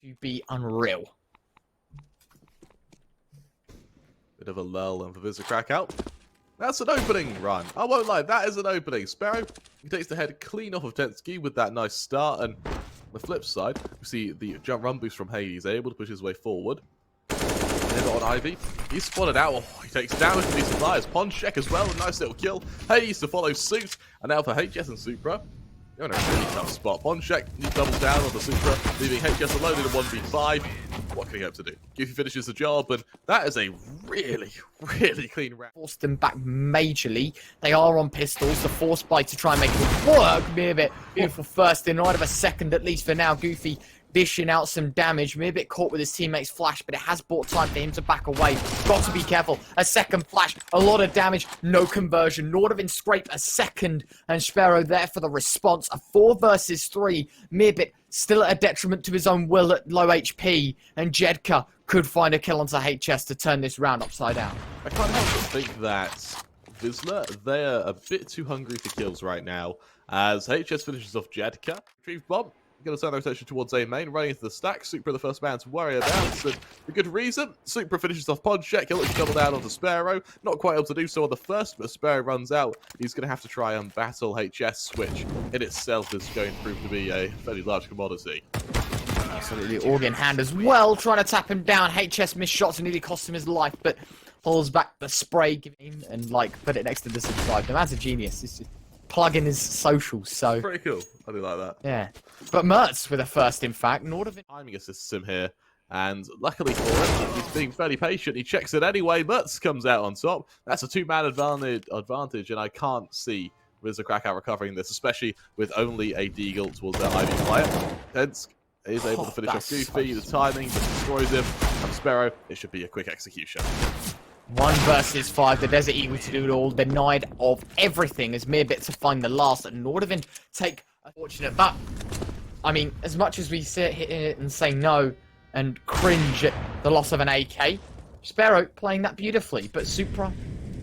to be unreal. Bit of a lull and for Wisla Krakow. That's an opening run. I won't lie, that is an opening. SZPERO, he takes the head clean off of TENZKI with that nice start. And on the flip side, we see the jump run boost from Hades, able to push his way forward. And on Ivy, he's spotted out. Oh, he takes damage from these suppliers. ponczek as well, a nice little kill. Hades to follow suit. And now for HS and Supra, they're in a really tough spot. ponczek, he doubles down on the Supra, leaving HS alone in a 1v5. What can he hope to do? Goofy finishes the job, and that is a really, really clean round. Forced them back majorly. They are on pistols. The force bite to try and make it work. Mirbit, beautiful first in right of a second at least for now. Goofy dishing out some damage. Mirbit caught with his teammate's flash, but it has bought time for him to back away. Got to be careful. A second flash, a lot of damage, no conversion. Nordavind scrape a second, and SZPERO there for the response. A 4 versus 3. Mirbit still at a detriment to his own will at low HP, and jedqr could find a kill onto HS to turn this round upside down. I can't help but think that Wisla, they're a bit too hungry for kills right now, as HS finishes off jedqr. Retrieve bomb. Going to turn their attention towards A main, running into the stack. Supra the first man to worry about, and for good reason. Supra finishes off ponczek. He'll look to double down onto SZPERO. Not quite able to do so on the first, but SZPERO runs out. He's going to have to try and battle HS, which in itself is going to prove to be a fairly large commodity. Absolutely, organ hand as well, trying to tap him down. HS missed shots and nearly cost him his life, but pulls back the spray, giving him and put it next to the subscribe. The man's a genius. It's just plug in his socials, so Pretty cool. I do like that. yeah. But mertz with a first, in fact. Nordavind Timing assists him here, and luckily for him, he's being fairly patient. He checks it anyway. mertz comes out on top. That's a 2-man advantage, and I can't see Wisla Krakow recovering this, especially with only a deagle towards their Ivy player. TENZKI is able to finish off Goofy. The timing just destroys him. And SZPERO, it should be a quick execution. 1 versus 5. The Desert Eagle to do it all, denied of everything as Mirbit to find the last. And Nordavind take a fortunate, but I mean, as much as we sit here and say no and cringe at the loss of an AK, SZPERO playing that beautifully, but Supra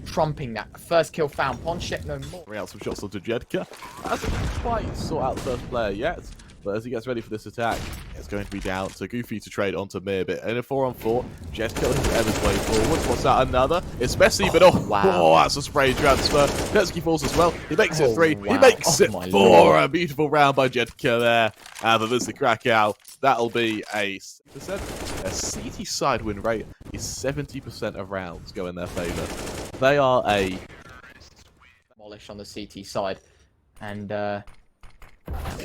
trumping that. First kill found. ponczek no more. Bring out some shots onto jedqr. Hasn't quite sort out the first player yet, but as he gets ready for this attack, it's going to be down to Goofy to trade onto Mirbit. And in a 4-on-4, jedqr has Ever's way forward. What's that? Another? It's messy, but wow. That's a spray transfer. TENZKI falls as well. He makes it 3. Wow. He makes it 4. Lord. A beautiful round by jedqr there. And for Wisla Krakow, that'll be a 6%. A CT side win rate is 70% of rounds go in their favour. They are a demolish on the CT side, and that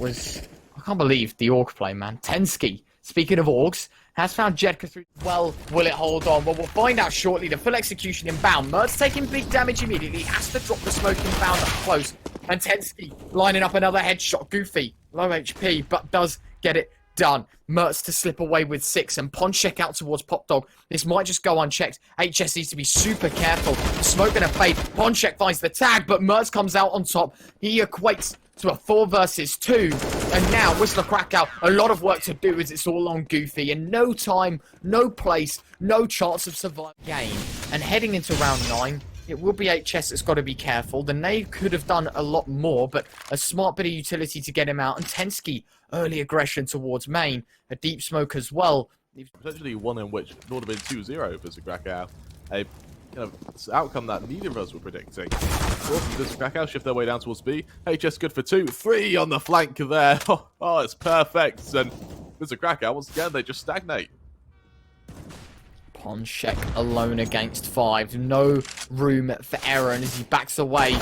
was, I can't believe the orc play, man. TENZKI, speaking of orcs, has found jedqr through. Well, will it hold on? Well, we'll find out shortly. The full execution inbound. mertz taking big damage immediately. Has to drop the smoke inbound up close. And TENZKI lining up another headshot. Goofy, low HP, but does get it done. mertz to slip away with 6, and ponczek out towards Popdog. This might just go unchecked. HS needs to be super careful. The smoke gonna fade. ponczek finds the tag, but mertz comes out on top. He equates to a 4 versus 2. And now, Wisla Krakow, a lot of work to do as it's all on Goofy. And no time, no place, no chance of surviving the game. And heading into round 9, it will be HS that's got to be careful. The Knave could have done a lot more, but a smart bit of utility to get him out. And TENZKI, early aggression towards main. A deep smoke as well. Potentially one in which Nordavind 2-0 for Wisla Krakow. A outcome that neither of us were predicting. Of course, Wisla Krakow shift their way down towards B. HS good for 2. 3 on the flank there. Oh, it's perfect. And Wisla Krakow, once again, they just stagnate. ponczek alone against 5. No room for error, and as he backs away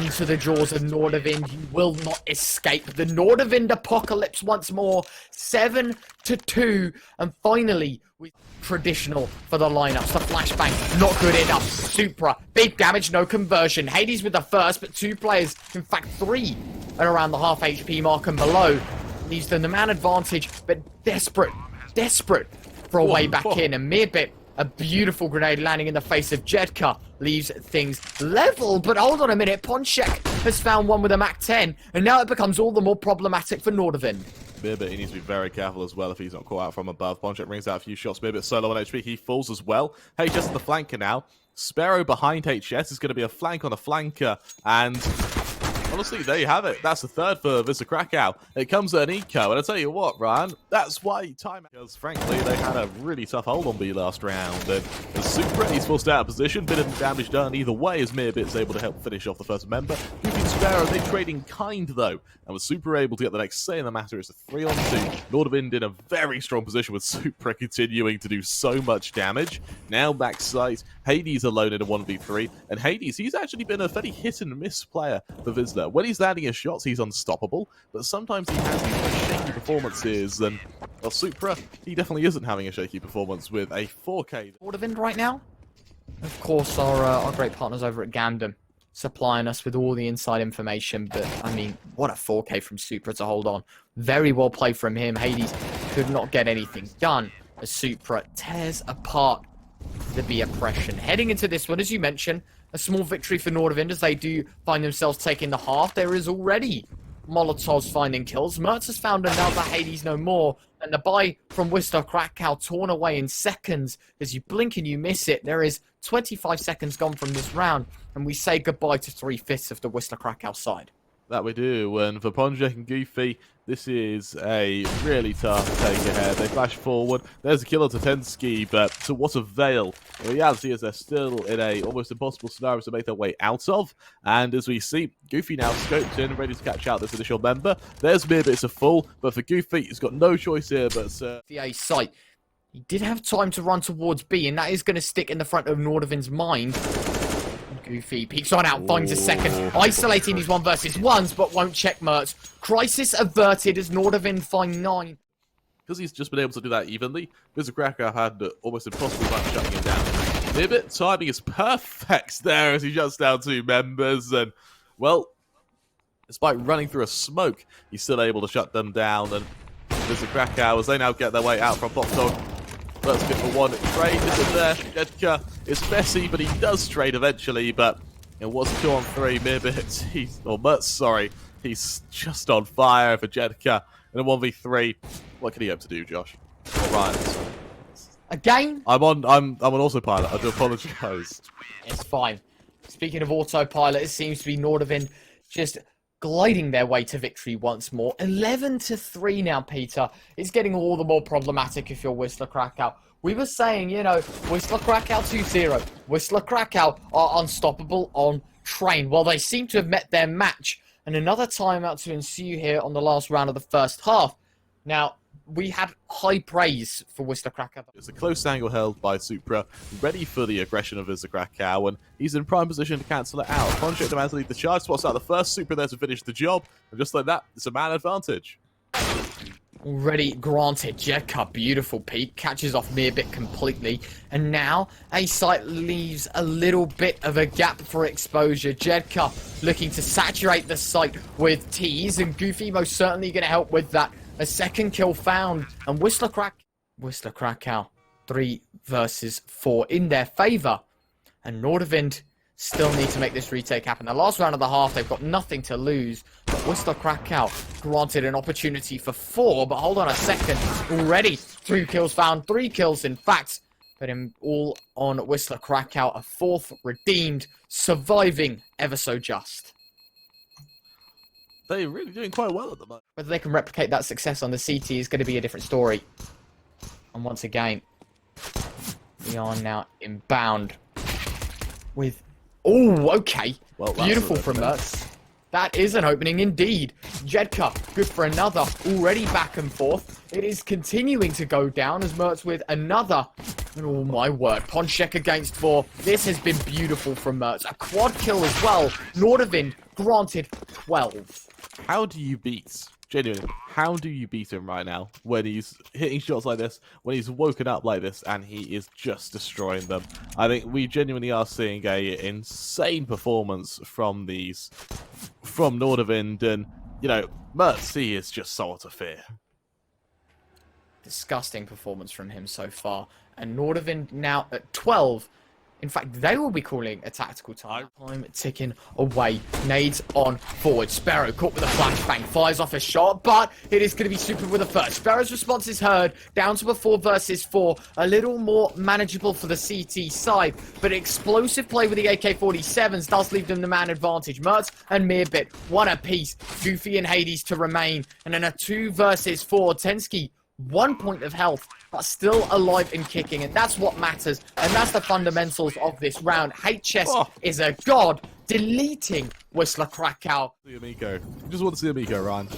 into the jaws of Nordavind, he will not escape. The Nordavind apocalypse once more. 7-2, and finally, with traditional for the lineups. The flashbang, not good enough. Supra, big damage, no conversion. Hades with the first, but 2 players, in fact 3, at around the half HP mark and below. Leaves them the man advantage, but desperate for a way back in. And Mirbit, a beautiful grenade landing in the face of jedqr, leaves things level. But hold on a minute, ponczek has found one with a Mac 10, and now it becomes all the more problematic for Nordavind. Mirbit, he needs to be very careful as well if he's not caught out from above. ponczek brings out a few shots. Mirbit solo on HP, he falls as well. HS on the flanker now. SZPERO behind HS is going to be a flank on a flanker, and honestly, there you have it. That's the third for Wisla Krakow. It comes at niko, and I tell you what, Ryan, that's why time, because frankly, they had a really tough hold on B last round, and the supra, he's forced out of position, bit of damage done either way as mirbit's able to help finish off the first member. Goofy and SZPERO, they trading kind though, and with supra able to get the next say in the matter. It's a 3-on-2. Nordavind in a very strong position with supra continuing to do so much damage. Now backside, Hades alone in a 1v3, and Hades, he's actually been a fairly hit and miss player for Wisla. When he's landing his shots, he's unstoppable, but sometimes he has these shaky performances, and well, supra, he definitely isn't having a shaky performance with a 4K. Nordavind right now? Of course, our great partners over at Gandam supplying us with all the inside information, but I mean, what a 4K from supra to hold on. Very well played from him. Hades could not get anything done as supra tears apart the B oppression. Heading into this one, as you mentioned, a small victory for Nordavind as they do find themselves taking the half. There is already Molotovs finding kills. mertz has found another. Hades no more. And the buy from Wisla Krakow torn away in seconds. As you blink and you miss it, there is 25 seconds gone from this round. And we say goodbye to 3/5 of the Wisla Krakow side. That we do, and for ponczek and Goofy, this is a really tough take ahead. They flash forward, there's a killer to TENZKI, but to what avail? The reality is they're still in a almost impossible scenario to make their way out of, and as we see, Goofy now scoped in, ready to catch out this initial member. There's mirbit's a full, but for Goofy, he's got no choice here, but The A site. He did have time to run towards B, and that is going to stick in the front of Nordavind's mind. Goofy peeks on out, finds a second, isolating these 1v1s, but won't check mertz. Crisis averted as Nordavind find 9. Because he's just been able to do that evenly, Wisla Krakow had almost impossible time shutting him down. Mirbit timing is perfect there as he shuts down 2 members, and, well, despite running through a smoke, he's still able to shut them down, and Wisla Krakow, as they now get their way out from Pop Dog. That's good for one. Trade isn't there. jedqr is messy, but he does trade eventually. But it was a 2-on-3. mirbit, mertz, sorry. He's just on fire for jedqr in a 1v3. What can he hope to do, Josh? All right. Again? I'm on autopilot. I do apologise. It's fine. Speaking of autopilot, it seems to be Nordavind just gliding their way to victory once more. 11-3 now, Peter. It's getting all the more problematic if you're Wisla Krakow. We were saying, you know, Wisla Krakow 2-0. Wisla Krakow are unstoppable on train. Well, they seem to have met their match. And another timeout to ensue here on the last round of the first half. Now, we had high praise for Wisla Krakow. It's a close angle held by supra, ready for the aggression of Wisla Krakow, and he's in prime position to cancel it out. ponczek demands to lead the charge, spots out the first supra there to finish the job, and just like that, it's a man advantage. Already granted, jedqr, beautiful peek, catches off mirbit completely, and now A site leaves a little bit of a gap for exposure. jedqr looking to saturate the site with Twistzz, and Goofy most certainly going to help with that. A second kill found, and Wisla Krakow 3 versus 4 in their favour, and Nordavind still need to make this retake happen. The last round of the half, they've got nothing to lose, but Wisla Krakow granted an opportunity for 4, but hold on a second, already 2 kills found, 3 kills in fact, but in all on Wisla Krakow, a 4th redeemed, surviving ever so just. They're really doing quite well at the moment. Whether they can replicate that success on the CT is going to be a different story. And once again, we are now inbound with... Oh, okay. Well, beautiful from mertz. That is an opening indeed. jedqr, good for another. Already back and forth. It is continuing to go down as mertz with another. And oh my word, ponczek against 4. This has been beautiful from mertz. A quad kill as well. Nordavind granted 12. How do you beat, genuinely, how do you beat him right now when he's hitting shots like this, when he's woken up like this, and he is just destroying them? I think we genuinely are seeing a insane performance from Nordavind, and, you know, mertz, he is just someone to fear. Disgusting performance from him so far. And Nordavind now at 12. In fact, they will be calling a tactical time. Time ticking away. Nades on forward. SZPERO caught with a flashbang. Fires off a shot, but it is going to be super with a first. SZPERO's response is heard. Down to a 4 versus 4. A little more manageable for the CT side, but explosive play with the AK-47s does leave them the man advantage. mertz and mirbit, one apiece. Goofy and Hades to remain. And then a 2 versus 4. TENZKI, 1 point of health, but still alive and kicking, and that's what matters, and that's the fundamentals of this round. HS is a god, deleting Wisla Krakow. See Amico. You just want to see Amico, Ryan.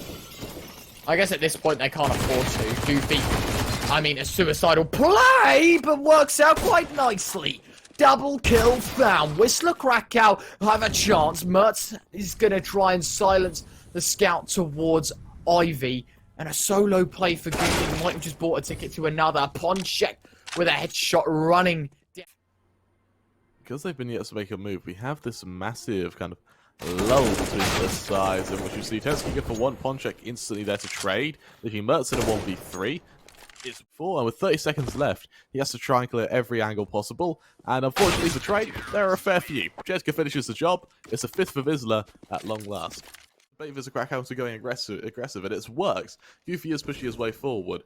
I guess at this point they can't afford to. Goofy, I mean, a suicidal play, but works out quite nicely. Double kill found. Wisla Krakow have a chance. mertz is going to try and silence the scout towards Ivy. And a solo play for Goofy. He might have just bought a ticket to another. ponczek with a headshot running. Because they've been yet to make a move, we have this massive kind of lull between the sides, in which you see TENZKI go for 1, ponczek instantly there to trade, leaving mertz in a 1v3. It's 4, and with 30 seconds left, he has to try and clear every angle possible. And unfortunately for trade, there are a fair few. jedqr finishes the job. It's a 5th for Wisla at long last. Virtus Krakow to going aggressive, and it's worked. Goofy is pushing his way forward.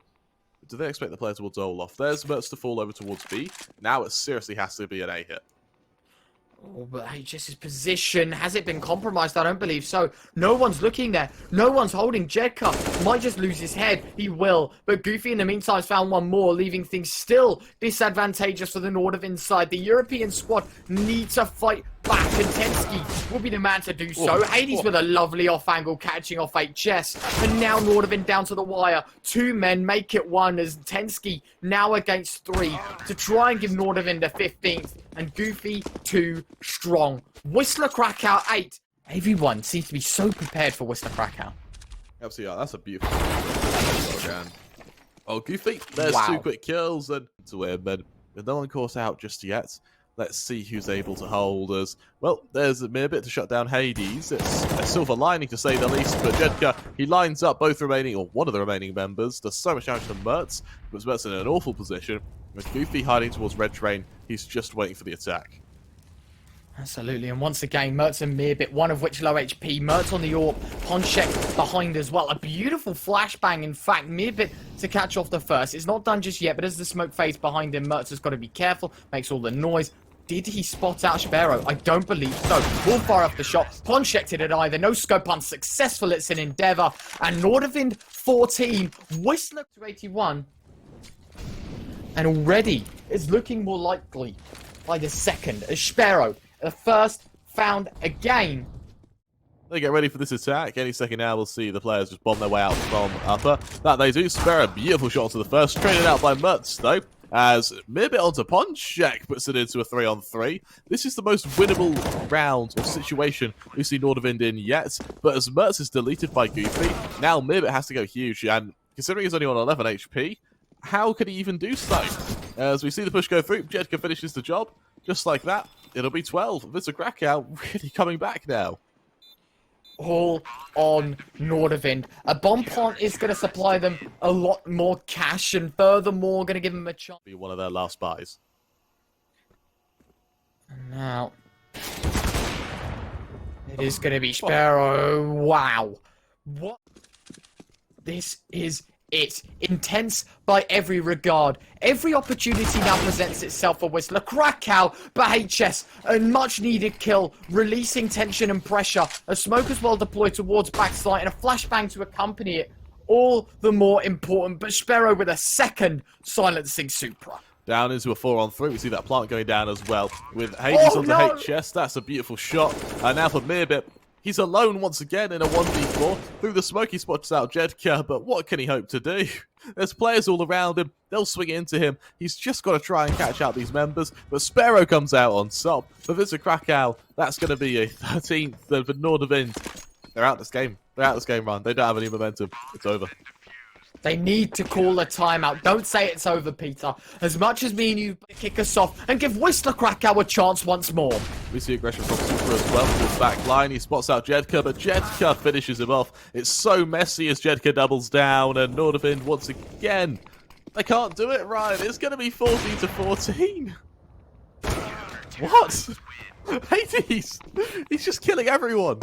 Do they expect the player towards Olaf? There's mertz to fall over towards B. Now it seriously has to be an A hit. Oh, but HS's position, has it been compromised? I don't believe so. No one's looking there. No one's holding. jedqr might just lose his head. He will. But Goofy in the meantime has found one more, leaving things still disadvantageous for the Nordavind side. The European squad need to fight back, and TENZKI will be the man to do so. Hades with a lovely off-angle, catching off HS. And now Nordavind down to the wire. 2 men make it 1 as TENZKI now against 3 to try and give Nordavind a 15th. And Goofy too strong. Wisla Krakow 8. Everyone seems to be so prepared for Wisla Krakow. Absolutely, that's a beautiful again. Oh, Goofy, there's 2 quick kills and to win, but with no one caught out just yet. Let's see who's able to hold us. Well, there's a mirbit to shut down Hades. It's a silver lining to say the least, but jedqr, he lines up both remaining, or one of the remaining members. Does so much damage to mertz, but mertz in an awful position. With Goofy hiding towards red train, he's just waiting for the attack. Absolutely, and once again, mertz and mirbit, one of which low HP. mertz on the AWP, ponczek behind as well. A beautiful flashbang, in fact. Mirbit to catch off the first. It's not done just yet, but as the smoke fades behind him, mertz has got to be careful, makes all the noise. Did he spot out SZPERO? I don't believe so. Will fire off the shot. ponczek did it either. No scope unsuccessful. It's an endeavor. And Nordavind 14. Wisla to 81. And already it's looking more likely by the second as SZPERO, the first, found again. They get ready for this attack. Any second now we'll see the players just bomb their way out from upper. That they do. SZPERO, beautiful shot to the first. Traded out by mertz though. As mirbit onto ponczek puts it into a 3-on-3. This is the most winnable round or situation we've seen Nordavind in yet. But as mertz is deleted by Goofy, now mirbit has to go huge. And considering he's only on 11 HP, how could he even do so? As we see the push go through, jedqr finishes the job. Just like that, it'll be 12. Wisla Krakow really coming back now. All on Nordavind. A bomb plant is going to supply them a lot more cash, and furthermore going to give them a chance. Be one of their last buys. And now it is going to be SZPERO. Wow. What? This is it. Intense by every regard. Every opportunity now presents itself for Wisla Krakow, but HS, a much needed kill, releasing tension and pressure. A smoke as well deployed towards backside and a flashbang to accompany it. All the more important, but SZPERO with a second silencing supra. Down into a 4-on-3. We see that plant going down as well. With Hades onto HS, that's a beautiful shot. And now for mirbit. He's alone once again in a 1v4. Through the smoke, he spots out jedqr, but what can he hope to do? There's players all around him. They'll swing into him. He's just got to try and catch out these members. But SZPERO comes out on top. For Wisla Krakow, that's going to be a 13th. For Nordavind, they're out this game. They're out this game, Ryan. They don't have any momentum. It's over. They need to call a timeout. Don't say it's over, Peter. As much as me and you kick us off and give Wisla Krakow a chance once more. We see aggression from Supra as well to his back line. He spots out jedqr, but jedqr finishes him off. It's so messy as jedqr doubles down, and Nordavind once again. They can't do it, Ryan. It's going to be 14-14. What? Hades! He's just killing everyone.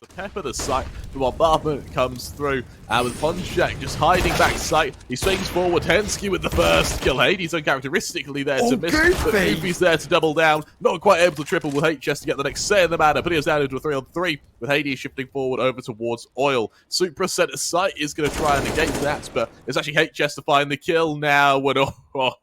The pepper the site. The bombardment comes through. And with ponczek just hiding back sight, he swings forward. TENZKI with the first kill. Hades uncharacteristically there to miss. But Goofy's there to double down. Not quite able to triple with HS to get the next say in the matter. But he was down into a 3-on-3 with Hades shifting forward over towards Oil. Supra center sight is going to try and negate that. But it's actually HS to find the kill now.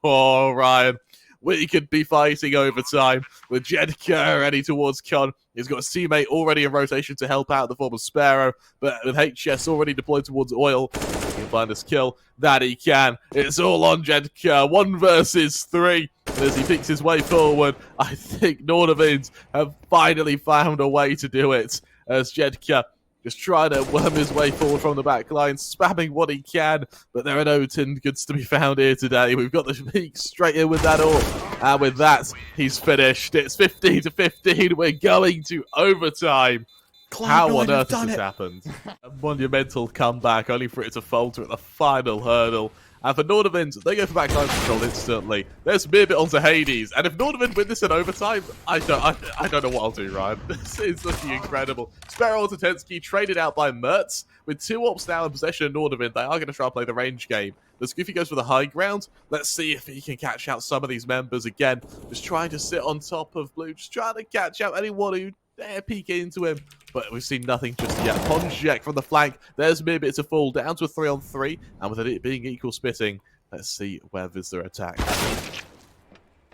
Ryan. We could be fighting overtime with jedqr ready towards Con. He's got a teammate already in rotation to help out in the form of SZPERO, but with HS already deployed towards Oil, he can find this kill that he can. It's all on jedqr, 1 versus 3. And as he picks his way forward, I think Nordavind have finally found a way to do it, as jedqr just trying to worm his way forward from the back line, spamming what he can, but there are no tin goods to be found here today. We've got the peak straight in with that all, and with that, he's finished. It's 15-15. We're going to overtime. How on earth has this happened? A monumental comeback, only for it to falter at the final hurdle. And for Nordavind, they go for backline control instantly. There's mirbit onto Hades, and if Nordavind win this in overtime, I don't know what I'll do, Ryan. This is looking incredible. SZPERO to TENZKI, traded out by mertz. With 2 ops now in possession of Nordavind, they are going to try and play the range game. The Goofy goes for the high ground. Let's see if he can catch out some of these members again. Just trying to sit on top of Blue, just trying to catch out anyone who dare peek into him. But we've seen nothing just yet. ponczek from the flank. There's mirbit to fall down to a 3-on-3. And with it being equal spitting, let's see where Vincere attacks.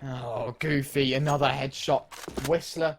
Oh, Goofy, another headshot. Wisla.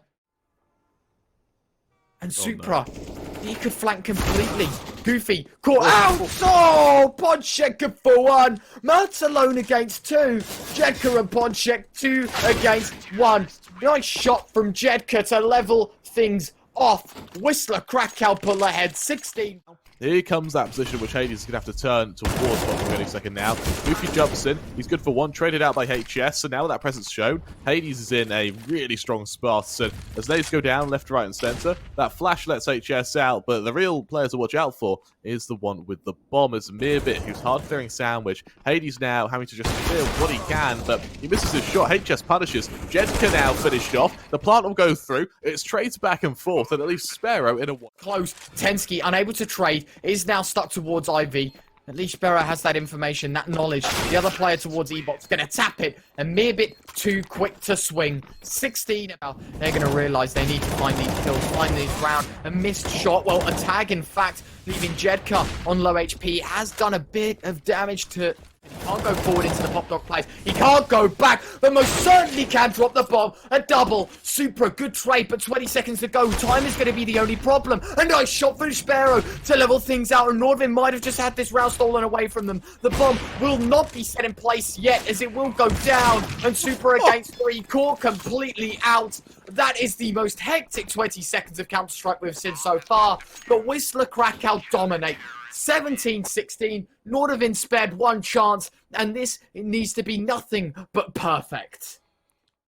And supra. No. He could flank completely. Goofy caught out. Oh, ponczek for 1. mertz alone against 2. jedqr and ponczek 2 against 1. Nice shot from jedqr to level things off. Wisla Krakow pull ahead, 16. Here comes that position which Hades is going to have to turn towards for any second now. Goofy jumps in. He's good for 1, traded out by HS. So now with that presence shown, Hades is in a really strong spot. So as nades go down left, right, and center, that flash lets HS out. But the real player to watch out for is the one with the bomb. It's mirbit, who's hard clearing sandwich. Hades now having to just clear what he can, but he misses his shot. HS punishes. jedqr now finished off. The plant will go through. It's trades back and forth, and it leaves SZPERO in a close. TENZKI unable to trade. Is now stuck towards IV. At least SZPERO has that information, that knowledge. The other player towards E-Box going to tap it. And mirbit too quick to swing. 16. They're going to realise they need to find these kills, find these round. A missed shot. Well, a tag, in fact, leaving jedqr on low HP. Has done a bit of damage to... He can't go forward into the pop dog plays. He can't go back, but most certainly can drop the bomb. A double. Supra, good trade, but 20 seconds to go. Time is going to be the only problem. A nice shot for SZPERO to level things out, and Nordavind might have just had this round stolen away from them. The bomb will not be set in place yet, as it will go down, and Supra against 3, caught completely out. That is the most hectic 20 seconds of Counter-Strike we've seen so far, but Wisla Krakow dominate. 17-16, Nordavind spared 1 chance, and this needs to be nothing but perfect.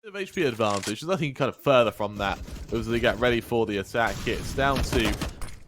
Of HP advantage, there's nothing kind of further from that as they get ready for the attack. It's down to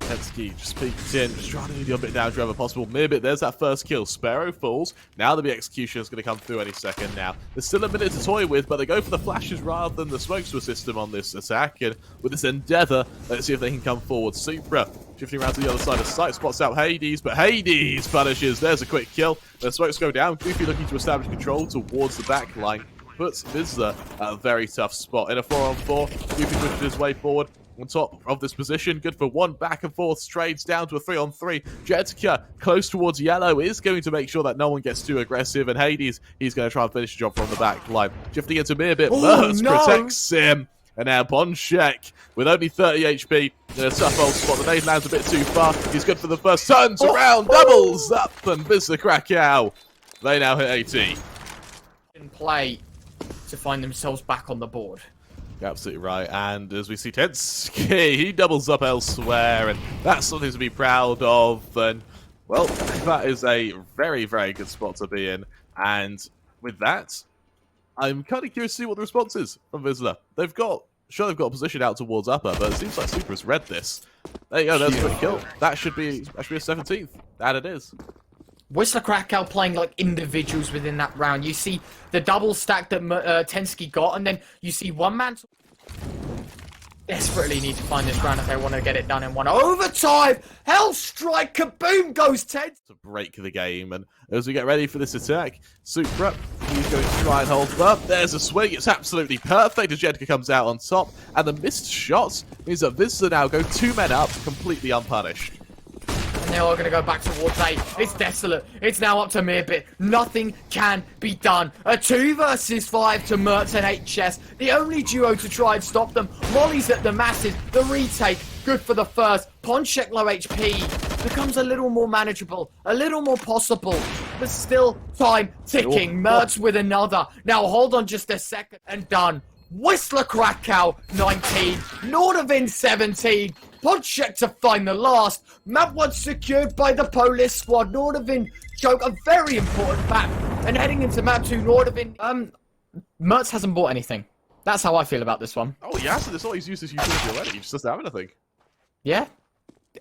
TENZKI just peeked in, just trying to do the orbit down wherever possible. mirbit, there's that first kill. SZPERO falls. Now the execution is going to come through any second now. There's still a minute to toy with, but they go for the flashes rather than the smokes to assist them on this attack. And with this endeavor, let's see if they can come forward. Supra shifting around to the other side of sight, spots out Hades, but Hades punishes. There's a quick kill. The smokes go down. Goofy looking to establish control towards the back line. Puts Vincere at a very tough spot. In a 4-on-4, Goofy pushes his way forward on top of this position. Good for 1, back and forth, trades down to a 3-on-3. jedqr close towards yellow is going to make sure that no one gets too aggressive, and Hades, he's going to try and finish the job from the back line. Shifting into mirbit, mertz protects him. And now ponczek, with only 30 HP, in a tough old spot. The nade lands a bit too far. He's good for the first, turns around, doubles up, and Wisla Krakow. They now hit 80. In play to find themselves back on the board. You're absolutely right, and as we see TENZKI, he doubles up elsewhere, and that's something to be proud of, and, well, that is a very, very good spot to be in, and with that, I'm kind of curious to see what the response is from Vincere. They've got a position out towards upper, but it seems like Supra's read this. There you go, there's a quick kill. That should be a 17th, and it is. Wisla Krakow playing like individuals within that round. You see the double stack that TENZKI got, and then you see one man desperately need to find this round if they want to get it done in one overtime. Hell strike, kaboom goes Ted to break the game. And as we get ready for this attack, supra, he's going to try and hold up. There's a swing. It's absolutely perfect as jedqr comes out on top, and the missed shots means that Vincere now go 2 men up completely unpunished. And they are going to go back towards A. It's desolate. It's now up to mirbit. Nothing can be done. A 2 versus 5 to mertz and HS. The only duo to try and stop them. Molly's at the masses. The retake. Good for the first. ponczek low HP. Becomes a little more manageable. A little more possible. But still time ticking. mertz with another. Now hold on just a second. And done. Wisla Krakow 19. Nordavind 17. ponczek to find the last. Map 1 secured by the Polish squad. Nordavind choke a very important map. And heading into map 2, Nordavind... mertz hasn't bought anything. That's how I feel about this one. Oh, yeah, so that's all he's used his utility already. He just doesn't have anything. Yeah.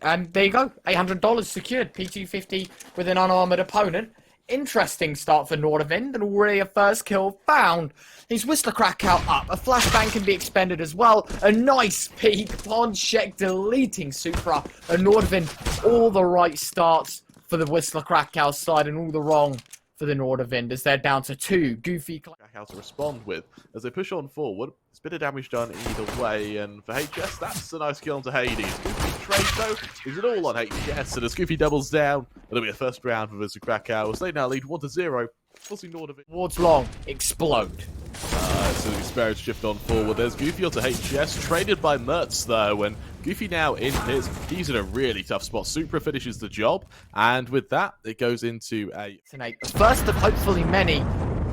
And there you go. $800 secured. P250 with an unarmored opponent. Interesting start for Nordavind, and already a first kill found. He's Wisla Krakow up. A flashbang can be expended as well. A nice peek. ponczek deleting supra. And Nordavind, all the right starts for the Wisla Krakow side and all the wrong for the Nordavind as they're down to 2. Goofy How to respond with as they push on forward. There's a bit of damage done either way, and for HS, that's a nice kill onto Hades. Goofy trade though, is it all on HS? And as Goofy doubles down, it'll be a first round for Wisla Krakow as they now lead 1-0. Forcing Nordavind towards long. Explode. So the SZPERO shift on forward. There's Goofy onto HS, traded by mertz though, and Goofy now in his, he's in a really tough spot. Supra finishes the job, and with that, it goes into a... First of hopefully many.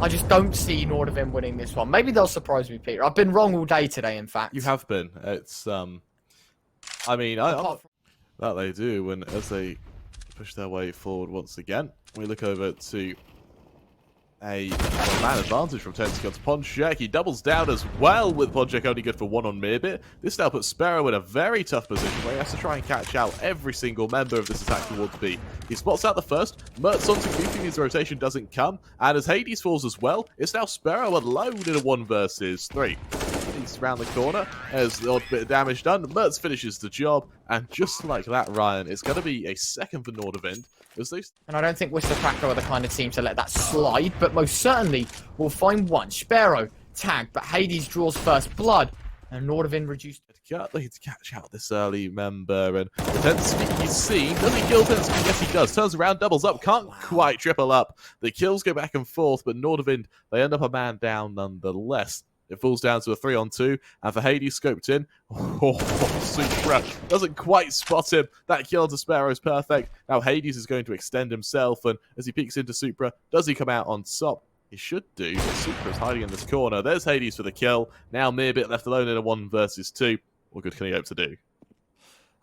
I just don't see Nordavind winning this one. Maybe they'll surprise me, Peter. I've been wrong all day today, in fact. You have been. It's, I mean, that they do, and as they push their way forward once again, we look over to a man advantage from TENZKI onto ponczek. He doubles down as well with ponczek only good for 1 on mirbit. This now puts SZPERO in a very tough position where he has to try and catch out every single member of this attack towards B. He spots out the first. mertz onto Goofy means the rotation doesn't come. And as Hades falls as well, it's now SZPERO alone in a 1 versus 3. He's around the corner as the odd bit of damage done. mertz finishes the job. And just like that, Ryan, it's going to be a second for Nordavind. And I don't think Wisla Krakow are the kind of team to let that slide, but most certainly will find one. SZPERO tagged, but Hades draws first blood, and Nordavind reduced. Can't need to catch out this early member, and TENZKI he's seen. Does he kill TENZKI? Yes, he does. Turns around, doubles up, can't quite triple up. The kills go back and forth, but Nordavind, they end up a man down nonetheless. It falls down to a 3-on-2, and for Hades scoped in, supra doesn't quite spot him. That kill to SZPERO is perfect. Now Hades is going to extend himself, and as he peeks into supra, does he come out on top? He should do, but supra is hiding in this corner. There's Hades for the kill. Now mirbit left alone in a 1 versus 2. What good can he hope to do?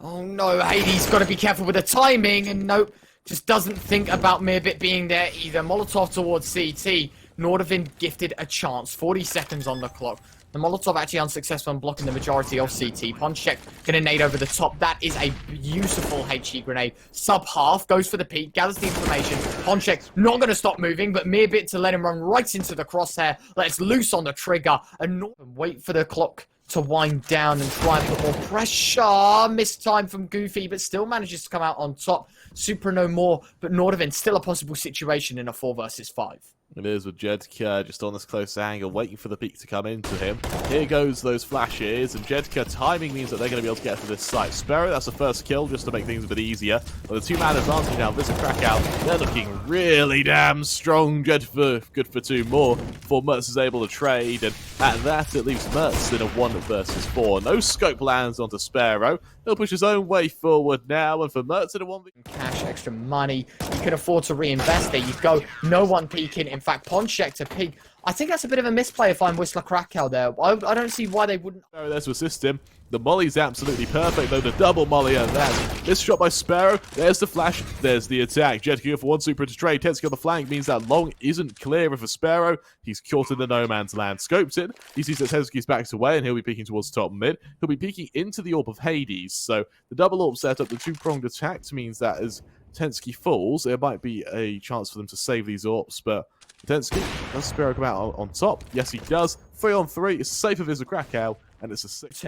Oh no, Hades got to be careful with the timing, and nope, just doesn't think about mirbit being there either. Molotov towards CT. Nordavind gifted a chance. 40 seconds on the clock. The Molotov actually unsuccessful in blocking the majority of CT. ponczek gonna nade over the top. That is a beautiful HE grenade. Sub half, goes for the peak, gathers the information. ponczek not gonna stop moving, but mirbit to let him run right into the crosshair. Lets loose on the trigger. And wait for the clock to wind down and try and put more pressure. Missed time from Goofy, but still manages to come out on top. Supra no more, but Nordavind still a possible situation in a 4 versus 5. It is with jedqr just on this close angle, waiting for the peak to come into him. Here goes those flashes, and jedqr timing means that they're going to be able to get to this site. SZPERO, that's the first kill, just to make things a bit easier. But the 2-man advantage now, Wisla Krakow, they're looking really damn strong. Good for 2 more before mertz is able to trade, and at that, it leaves mertz in a 1 versus 4. No scope lands onto SZPERO. He'll push his own way forward now, and for mertz in a 1v... Cash, extra money, you can afford to reinvest there. You go, no one peeking. In fact, ponczek to peek. I think that's a bit of a misplay if I'm Wisla Krakow there. I don't see why they wouldn't... There's to assist him. The molly's absolutely perfect, though. The double molly and that. This shot by SZPERO. There's the flash. There's the attack. jedqr for 1 supra to trade. TENZKI on the flank means that long isn't clear for SZPERO. He's caught in the no man's land. Scopes in. He sees that TENZKI's backed away, and he'll be peeking towards top mid. He'll be peeking into the orb of Hades. So the double orb setup, the 2-pronged attack, means that as TENZKI falls, there might be a chance for them to save these AWPs, but TENZKI, does SZPERO come out on top? Yes, he does. 3-on-3, it's safe for Wisla Krakow, and it's a 6.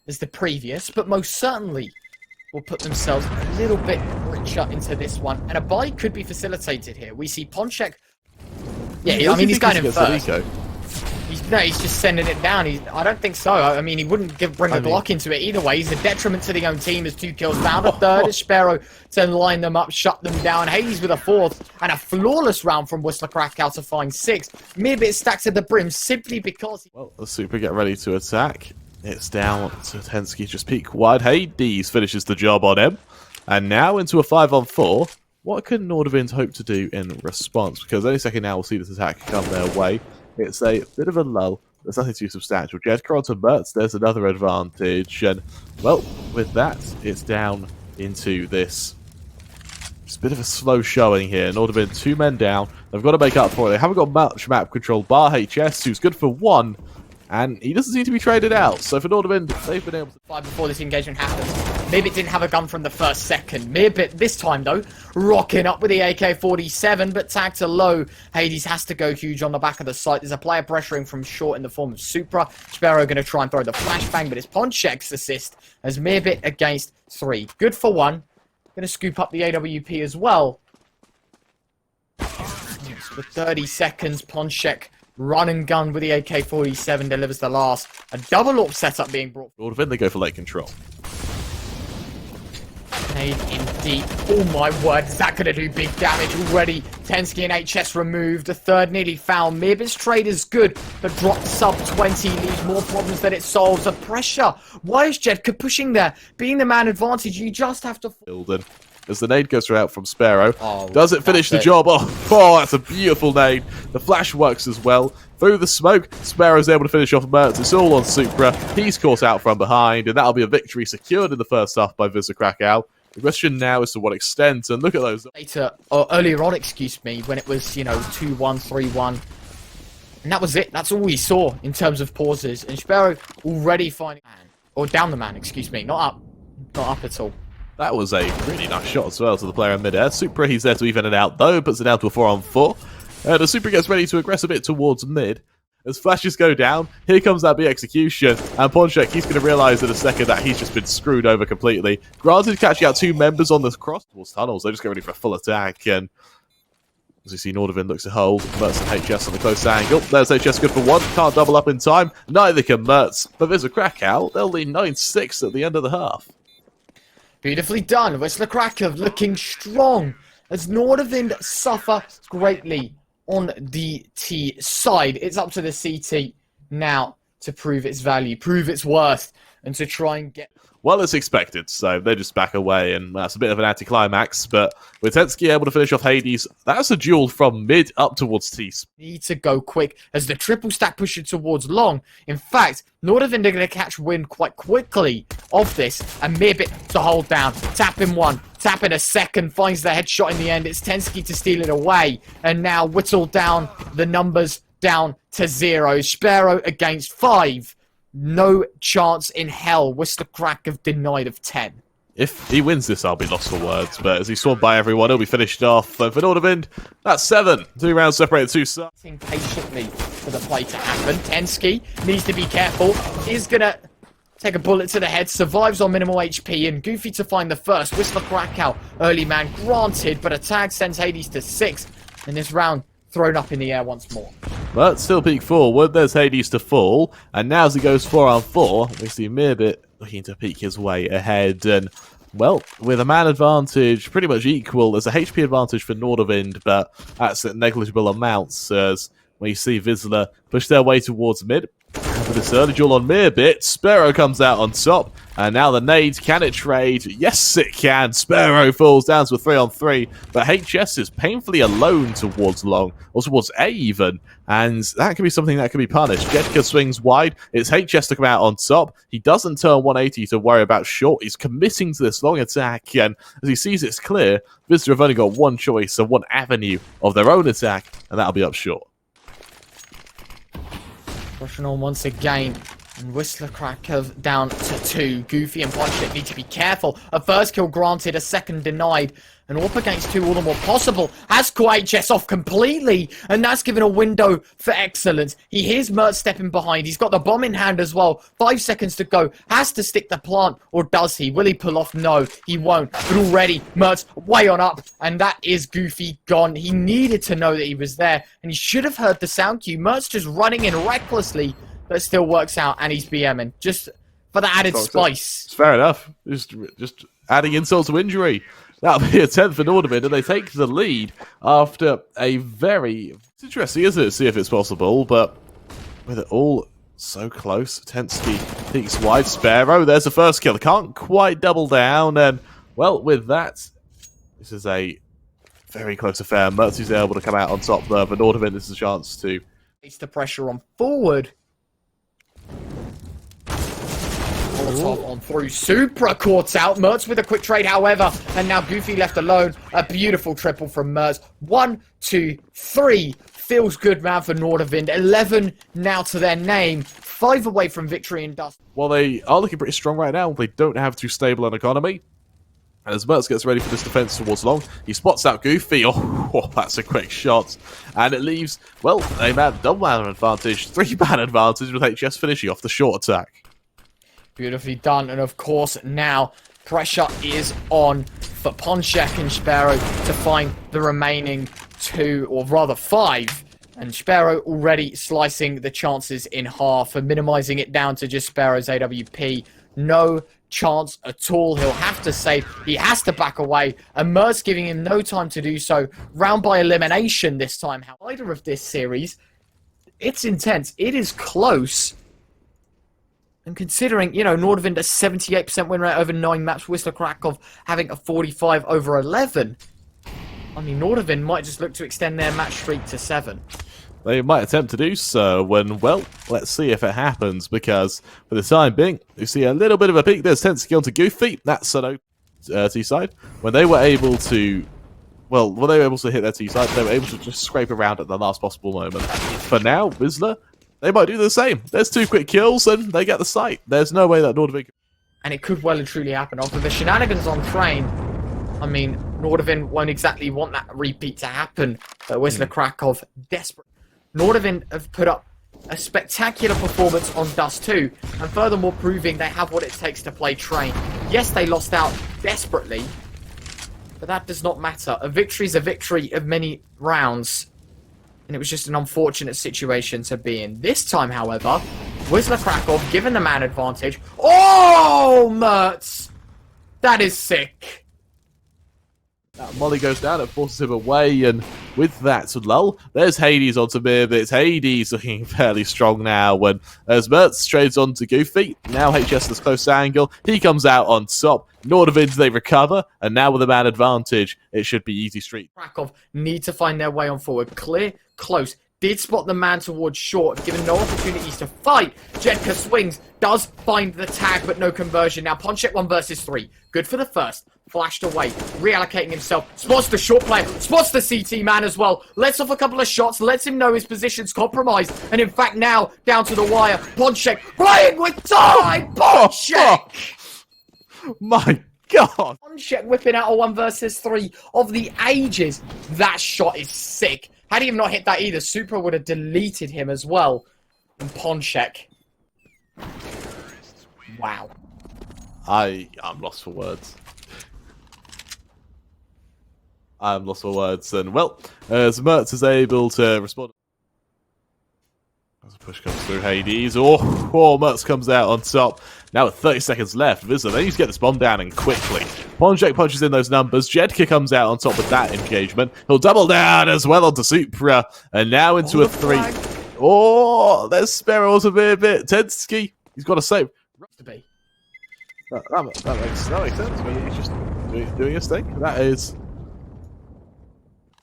As the previous, but most certainly will put themselves a little bit richer into this one, and a buy could be facilitated here. We see ponczek. Yeah, I mean, he's going in first. He's just sending it down. I don't think so. I mean, he wouldn't bring a Glock into it either way. He's a detriment to the own team as 2 kills. Found a third. SZPERO to line them up, shut them down. Hades with a 4th, and a flawless round from Wisla Krakow to find 6. Mirbit stacked to the brim simply because... Well, the Super get ready to attack. It's down to TENZKI, just peek wide. Hades finishes the job on him. And now into a 5-on-4. What can Nordavind hope to do in response? Because any second now we'll see this attack come their way. It's a bit of a lull. There's nothing too substantial. jedqr to mertz, there's another advantage. And, well, with that, it's down into this. It's a bit of a slow showing here. Nordavind, 2 men down. They've got to make up for it. They haven't got much map control. Bar HS, who's good for 1. And he doesn't seem to be traded out. So for Nordavind, they've been able to... Before this engagement happens, Mirbit didn't have a gun from the first second. Mirbit, this time though, rocking up with the AK-47, but tagged to low. Hades has to go huge on the back of the site. There's a player pressuring from short in the form of Supra. SZPERO going to try and throw the flashbang, but it's ponczek's assist as Mirbit against 3. Good for 1. Going to scoop up the AWP as well. For 30 seconds, ponczek run and gun with the AK-47 delivers the last. A double AWP setup being brought. Nordavind, they go for late control. Nade in deep. Oh my word, is that going to do big damage already? TENZKI and HS removed. A third nearly found. Mirbit's trade is good, but drop sub 20 leaves more problems than it solves. The pressure. Why is jedqr pushing there? Being the man advantage, you just have to... As the nade goes out from SZPERO. Does it finish the job? Oh, that's a beautiful nade. The flash works as well. Through the smoke, SZPERO's able to finish off mertz. It's all on Supra. He's caught out from behind, and that'll be a victory secured in the first half by Wisla Krakow. The question now is to what extent, and look at those... Later, or earlier on, excuse me, when it was, 2-1, 3-1. And that was it. That's all we saw in terms of pauses. And SZPERO already finding... Or down the man, excuse me. Not up. Not up at all. That was a really nice shot as well to the player in mid-air. Supra, he's there to even it out though, puts it down to a 4-on-4. The Supra gets ready to aggress a bit towards mid. As flashes go down, here comes that big execution, and ponczek, he's going to realise in a second that he's just been screwed over completely. Granted, catching out 2 members on the cross towards tunnels, they just get ready for a full attack, and as you see, Nordavind looks to hold. mertz and HS on the close angle. There's HS good for 1, can't double up in time, neither can mertz. But there's a Krakow, they'll lead 9-6 at the end of the half. Beautifully done. Wisla Krakow looking strong as Nordavind suffer greatly on the T side. It's up to the CT now to prove its value, prove its worth, and to try and get... Well, it's expected, so they just back away, and that's a bit of an anticlimax, but with TENZKI able to finish off Hades, that's a duel from mid up towards T. Need to go quick as the triple stack pushes towards long. In fact, Nordavind are going to catch wind quite quickly of this, and Mirbit to hold down. Tap in 1, tap in a second, finds the headshot in the end. It's TENZKI to steal it away, and now whittle down the numbers down to 0. SZPERO against 5. No chance in hell. Wisla Krakow denied of 10. If he wins this, I'll be lost for words. But as he's swamped by everyone, he'll be finished off. And for Nordavind, that's 7. 2 rounds separated, 2 sides. Patiently for the play to happen. TENZKI needs to be careful. He's going to take a bullet to the head. Survives on minimal HP. And Goofy to find the first. Wisla Krakow, early man granted. But a tag sends Hades to 6. And this round thrown up in the air once more. But still peek forward, there's Hades to fall, and now as he goes 4-on-4, we see Mirbit looking to peek his way ahead, and, well, with a man advantage pretty much equal, there's a HP advantage for Nordavind, but that's at negligible amounts, as we see Wisla push their way towards mid. With this early duel on Mirbit, SZPERO comes out on top, and now the nades, can it trade? Yes, it can. SZPERO falls down to a 3-on-3, but HS is painfully alone towards long, or towards A even, and that could be something that could be punished. jedqr swings wide, it's HS to come out on top. He doesn't turn 180 to worry about short, he's committing to this long attack, and as he sees it's clear, Vizsla have only got one choice and one avenue of their own attack, and that'll be up short. Rushing on once again. And Wisla Krakow down to 2. Goofy and ponczek need to be careful. A first kill granted, a second denied. And up against 2, all the more possible. Has KRIMZ off completely. And that's given a window for excellence. He hears mertz stepping behind. He's got the bomb in hand as well. 5 seconds to go. Has to stick the plant. Or does he? Will he pull off? No, he won't. But already, mertz way on up. And that is Goofy gone. He needed to know that he was there. And he should have heard the sound cue. Mertz just running in recklessly. But it still works out. And he's BMing. Just for the added spice. It's fair enough. Just adding insult to injury. That'll be a 10th for Nordavind, and they take the lead after a very... It's interesting, isn't it? See if it's possible, but with it all so close, TENZKI peeks wide. SZPERO, there's the first kill. Can't quite double down, and, well, with that, this is a very close affair. mertz is able to come out on top there, but Nordavind, this is a chance to... Takes the pressure on forward. Top on through. Supra caught out. mertz with a quick trade, however. And now Goofy left alone. A beautiful triple from mertz. 1, 2, 3. Feels good, man, for Nordavind. 11 now to their name. 5 away from victory and dust. Well, they are looking pretty strong right now. They don't have too stable an economy. And as mertz gets ready for this defense towards long, he spots out Goofy. Oh, that's a quick shot. And it leaves, well, a double man advantage. 3-man advantage with HS finishing off the short attack. Beautifully done, and of course now pressure is on for ponczek and SZPERO to find the remaining 2, or rather 5. And SZPERO already slicing the chances in half and minimizing it down to just SZPERO's AWP. No chance at all. He'll have to save. He has to back away, and mertz giving him no time to do so. Round by elimination this time. However, of this series, it's intense. It is close. And considering, you know, Nordavind a 78% win rate over 9 maps, Wisla Krakow having a 45 over 11. I mean, Nordavind might just look to extend their match streak to 7. They might attempt to do so when, well, let's see if it happens, because for the time being, you see a little bit of a peak. There's TENZKI onto Goofy. That's an T-side. When they were able to, well, when they were able to hit their T-side, they were able to just scrape around at the last possible moment. For now, Wisla, they might do the same. There's 2 quick kills, and they get the site. There's no way that Nordavind... And it could well and truly happen. After the shenanigans on train, I mean, Nordavind won't exactly want that repeat to happen. But Wisla Krakow, desperate. Nordavind have put up a spectacular performance on Dust 2, and furthermore proving they have what it takes to play train. Yes, they lost out desperately, but that does not matter. A victory is a victory of many rounds. And it was just an unfortunate situation to be in. This time, however, Wisla Krakow given the man advantage. Oh, mertz! That is sick. That Molly goes down, it forces him away, and with that lull, there's Hades onto mirbit. Hades looking fairly strong now when as mertz trades onto Goofy. Now HS this close angle. He comes out on top. Nordavind, they recover, and now with a man advantage, it should be easy street. Krakow need to find their way on forward. Clear, close. Did spot the man towards short, given no opportunities to fight. jedqr swings, does find the tag, but no conversion. Now ponczek 1 versus 3. Good for the first. Flashed away, reallocating himself. Spots the short player, spots the CT man as well. Lets off a couple of shots, lets him know his position's compromised. And in fact now, down to the wire. ponczek playing with time! ponczek! My God! ponczek whipping out a 1 versus 3 of the ages. That shot is sick. Had he not hit that either, Supra would have deleted him as well. And ponczek. Wow. I'm lost for words. I'm lost for words, and well, as mertz is able to respond. As a push comes through Hades, mertz comes out on top. Now with 30 seconds left, Vizla, they need to get this bomb down and quickly. ponczek punches in those numbers, jedqr comes out on top with that engagement. He'll double down as well onto Supra, and now into a 3. Flag. Oh, there's SZPERO a bit. TENZKI, he's got to save. To be. That makes sense. I mean, he's just doing his thing. That is...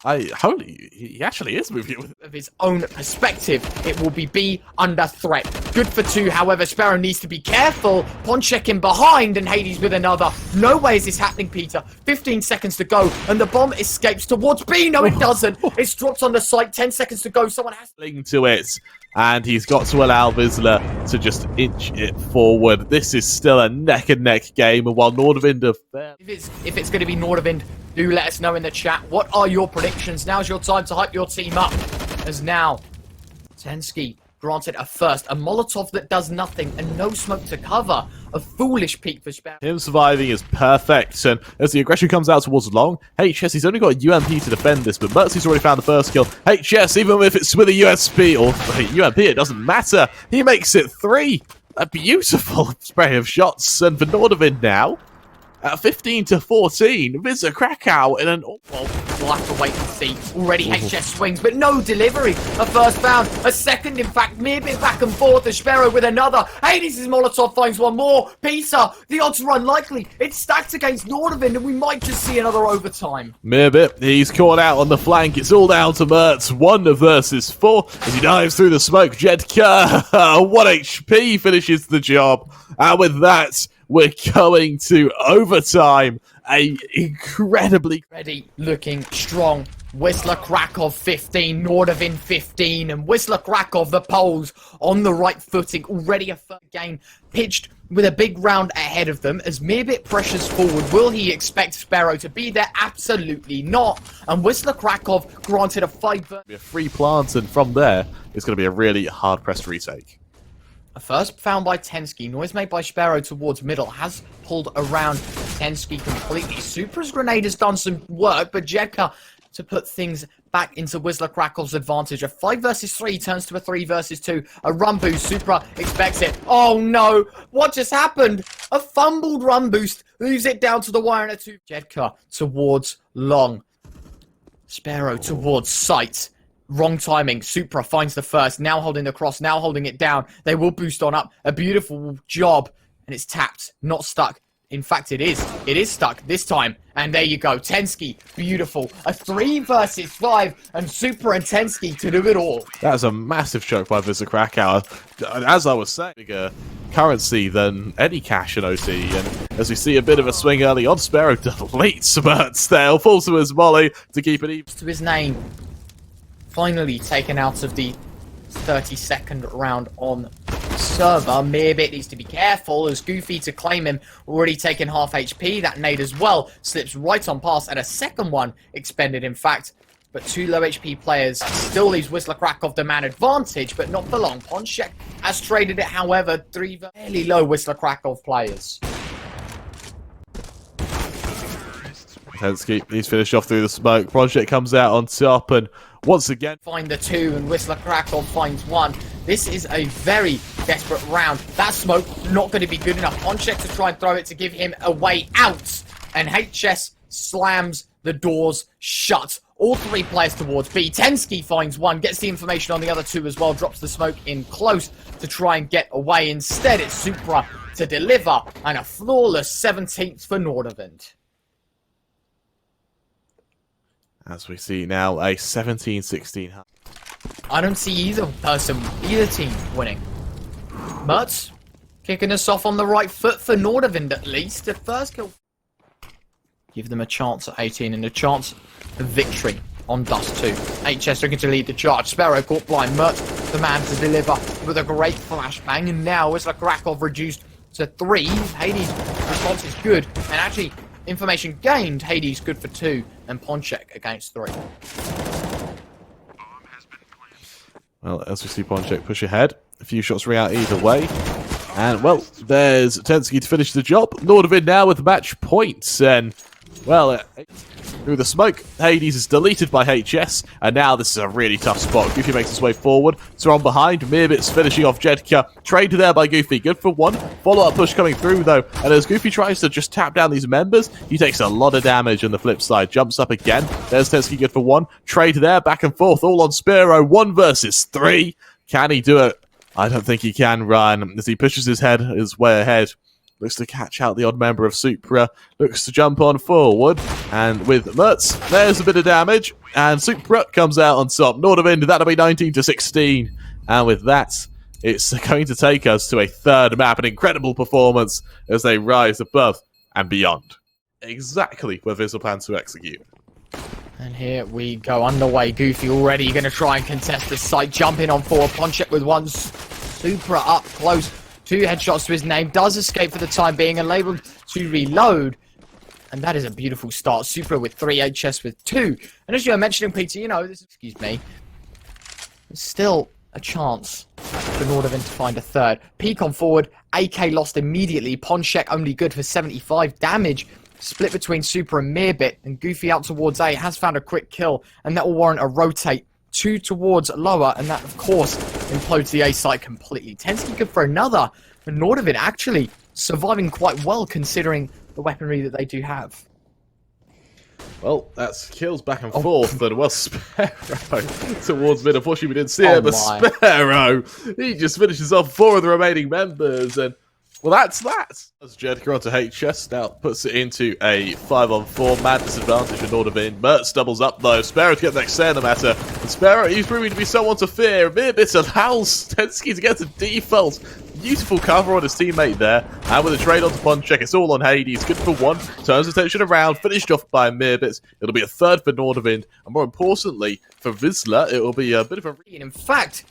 he actually is moving it with of his own perspective, it will be B under threat. Good for 2, however, SZPERO needs to be careful. Ponczek in behind, and Hades with another. No way is this happening, Peter. 15 seconds to go, and the bomb escapes towards B. No, it doesn't. It's dropped on the site. 10 seconds to go. Someone has to it. And he's got to allow Wisla to just inch it forward. This is still a neck-and-neck game, and while Nordavind are... If it's going to be Nordavind, do let us know in the chat. What are your predictions? Now's your time to hype your team up. As now, TENZKI granted a first, a Molotov that does nothing, and no smoke to cover. A foolish peak for SZPERO. Him surviving is perfect, and as the aggression comes out towards long, HS, he's only got a UMP to defend this, but mertz already found the first kill. HS, even if it's with a USP or UMP, it doesn't matter. He makes it 3. A beautiful spray of shots, and for Nordavind now, at 15-14, Wisla Krakow in an... Well, we'll have to wait and see. Already HS swings, but no delivery. A first found, a second, in fact, mirbit back and forth. SZPERO with another. Hades' Molotov finds one more. Peter, the odds are unlikely. It's stacked against Nordavind, and we might just see another overtime. mirbit, he's caught out on the flank. It's all down to mertz. 1 versus 4 as he dives through the smoke. jedqr, 1 HP finishes the job. And with that, we're going to overtime. A incredibly ready looking strong Wisla Krakow 15, Nordavind 15, and Wisla Krakow, the Poles, on the right footing. Already a third game pitched with a big round ahead of them. As mirbit pressures forward, will he expect SZPERO to be there? Absolutely not. And Wisla Krakow granted a 5. A free plant, and from there, it's going to be a really hard-pressed retake. A first found by TENZKI. Noise made by SZPERO towards middle has pulled around TENZKI completely. Supra's grenade has done some work, but jedqr to put things back into Wisla Krakow's advantage. A 5 versus 3 turns to a 3 versus 2. A run boost. Supra expects it. Oh no! What just happened? A fumbled run boost leaves it down to the wire and a 2. jedqr towards long. SZPERO towards sight. Wrong timing. Supra finds the first. Now holding the cross. Now holding it down. They will boost on up. A beautiful job. And it's tapped. Not stuck. In fact, it is. It is stuck this time. And there you go. TENZKI. Beautiful. A 3 versus 5. And Supra and TENZKI to do it all. That's a massive choke by Wisla Krakow. As I was saying, bigger currency than any cash in OT. And as we see a bit of a swing early on, SZPERO deletes mertz there. Falls to his molly to keep it even. To his name. Finally taken out of the 32nd round on server. mirbit needs to be careful as Goofy to claim him. Already taken half HP. That nade as well slips right on past, and a second one expended in fact. But 2 low HP players still leaves Wisla Krakow the man advantage, but not for long. Ponczek has traded it, however. 3 fairly low Wisla Krakow players. TENZKI, he's finished off through the smoke. Ponczek comes out on top, and once again find the 2, and Wisla Krakow finds 1. This is a very desperate round. That smoke not going to be good enough. Ponczek to try and throw it to give him a way out, and HS slams the doors shut. All 3 players towards B. TENZKI finds 1, gets the information on the other 2 as well, drops the smoke in close to try and get away. Instead, it's Supra to deliver, and a flawless 17th for Nordavind. As we see now, a 17-16. I don't see either team winning. mertz kicking us off on the right foot for Nordavind at least. The first kill. Give them a chance at 18 and a chance of victory on Dust 2. HS looking to lead the charge. SZPERO caught blind. mertz the man to deliver with a great flashbang. And now Wisla Krakow reduced to 3. Hades' response is good. And actually, information gained. Hades good for 2. And Ponczek against 3. Well, as we see Ponczek push ahead. A few shots ring out either way. And, well, there's TENZKI to finish the job. Nordavind now with match points. And, well, through the smoke, Hades is deleted by HS. And now this is a really tough spot. Goofy makes his way forward. So on behind, mirbit's finishing off jedqr. Trade there by Goofy. Good for 1. Follow-up push coming through, though. And as Goofy tries to just tap down these members, he takes a lot of damage on the flip side. Jumps up again. There's TENZKI good for 1. Trade there, back and forth, all on SZPERO. 1 versus 3. Can he do it? I don't think he can, run. As he pushes his way ahead. Looks to catch out the odd member of Supra. Looks to jump on forward. And with mertz, there's a bit of damage. and supra comes out on top. Nordavind, that'll be 19-16. And with that, it's going to take us to a third map. An incredible performance as they rise above and beyond exactly where Wisla plans to execute. And here we go, underway. Goofy already going to try and contest this site. Jumping on forward. Ponczek with one supra up close. 2 headshots to his name. Does escape for the time being and labeled to reload. And that is a beautiful start. Supra with 3, HS with 2. And as you were mentioning, Peter, you know, excuse me, there's still a chance for Nordavind to find a third. Peek on forward. AK lost immediately. Ponczek only good for 75 damage. Split between Supra and Mirbit, and Goofy out towards A has found a quick kill, and that will warrant a rotate 2 towards lower, and that of course implodes the A site completely. TENZKI good for another, and Nordavind actually surviving quite well considering the weaponry that they do have. Well, that's kills back and forth, and well, SZPERO towards mid. Unfortunately, we didn't see it, but SZPERO, he just finishes off 4 of the remaining members, and well, that's that. As jedqr onto HS now puts it into a 5-on-4. Mad disadvantage for Nordavind. mertz doubles up though. SZPERO to get the next say in the matter. And SZPERO, he's proving to be someone to fear. Mirbit allows TENZKI to get to default. Beautiful cover on his teammate there. And with a trade onto ponczek, it's all on Hades. Good for 1. Turns attention around. Finished off by Mirbit. It'll be a third for Nordavind. And more importantly, for Wisla, it will be a bit of a... In fact,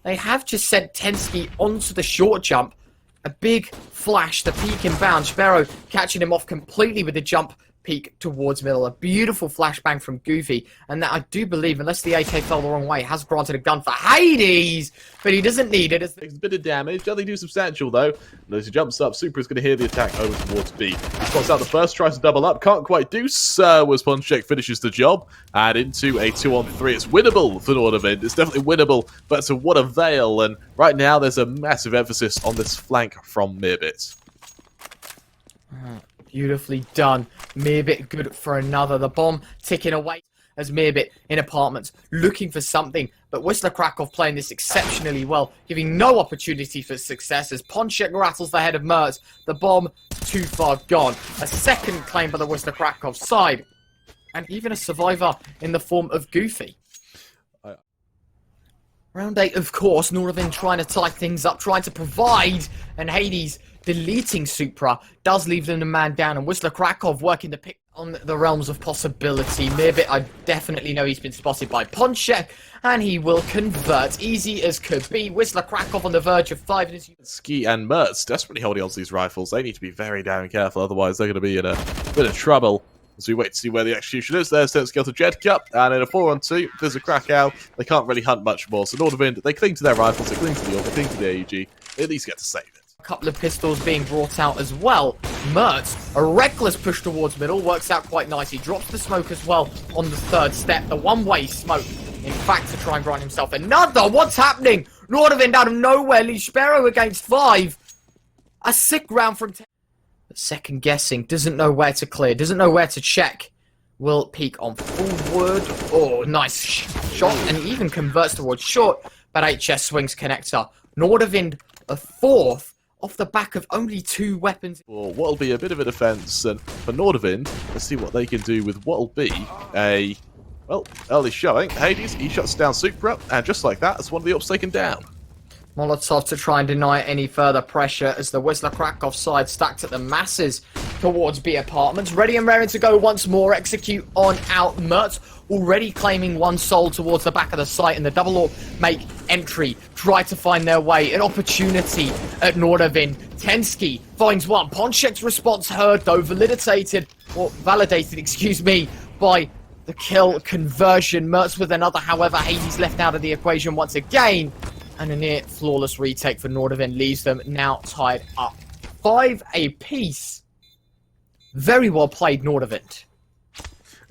they have just sent TENZKI onto the short jump. A big flash, the peak inbound. SZPERO catching him off completely with the jump peak towards middle. A beautiful flashbang from Goofy. And that I do believe, unless the AK fell the wrong way, has granted a gun for Hades. But he doesn't need it. It's a bit of damage. Doesn't do substantial though. And as he jumps up, Supra is going to hear the attack over towards B. He spots out the first, tries to double up. Can't quite do so as ponczek finishes the job. And into a 2-on-3. It's winnable for Nordavind. It's definitely winnable, but to what avail? And right now there's a massive emphasis on this flank from Mirbit. Beautifully done. Mirbit good for another. The bomb ticking away as Mirbit in apartments looking for something. But Wisla Krakow playing this exceptionally well, giving no opportunity for success as ponczek rattles the head of mertz. The bomb too far gone. A second claim by the Wisla Krakow side. And even a survivor in the form of Goofy. Round 8, of course, Nordavind trying to tie things up, trying to provide, and Hades deleting Supra does leave them a man down, and Wisla Krakow working to pick on the realms of possibility. Mirbit, I definitely know he's been spotted by ponczek, and he will convert. Easy as could be. Wisla Krakow on the verge of 5. Ski and mertz desperately holding on to these rifles. They need to be very damn careful, otherwise they're going to be in a bit of trouble. As we wait to see where the execution is, there's TENZKI to jedqr, and in a 4-on-2, there's a Krakow. They can't really hunt much more, so Nordavind, they cling to their rifles, they cling to the AUG, they cling to the AEG. They at least get to save it. A couple of pistols being brought out as well. mertz, a reckless push towards middle, works out quite nicely. Drops the smoke as well on the third step. The one-way smoke, in fact, to try and grant himself another. What's happening? Nordavind out of nowhere leaves SZPERO against 5. A sick round from 10. Second guessing, doesn't know where to clear, doesn't know where to check. Will peek on forward. Oh, nice shot, and he even converts towards short, but HS swings connector. Nordavind a 4th off the back of only 2 weapons. Well, what'll be a bit of a defense, and for Nordavind, let's see what they can do with what'll be a, well, early showing. Hades, he shuts down Supra, and just like that, that's one of the ops taken down. Molotov to try and deny any further pressure as the Wisla Krakow side stacked at the masses towards B apartments. Ready and raring to go once more. Execute on out. mertz already claiming 1 soul towards the back of the site, and the double AUG make entry. Try to find their way. An opportunity at Nordavind. TENZKI finds 1. ponczek's response heard though, validated, excuse me, by the kill conversion. mertz with another, however, Hades left out of the equation once again. And a near flawless retake for Nordavind leaves them now tied up 5 apiece. Very well played, Nordavind.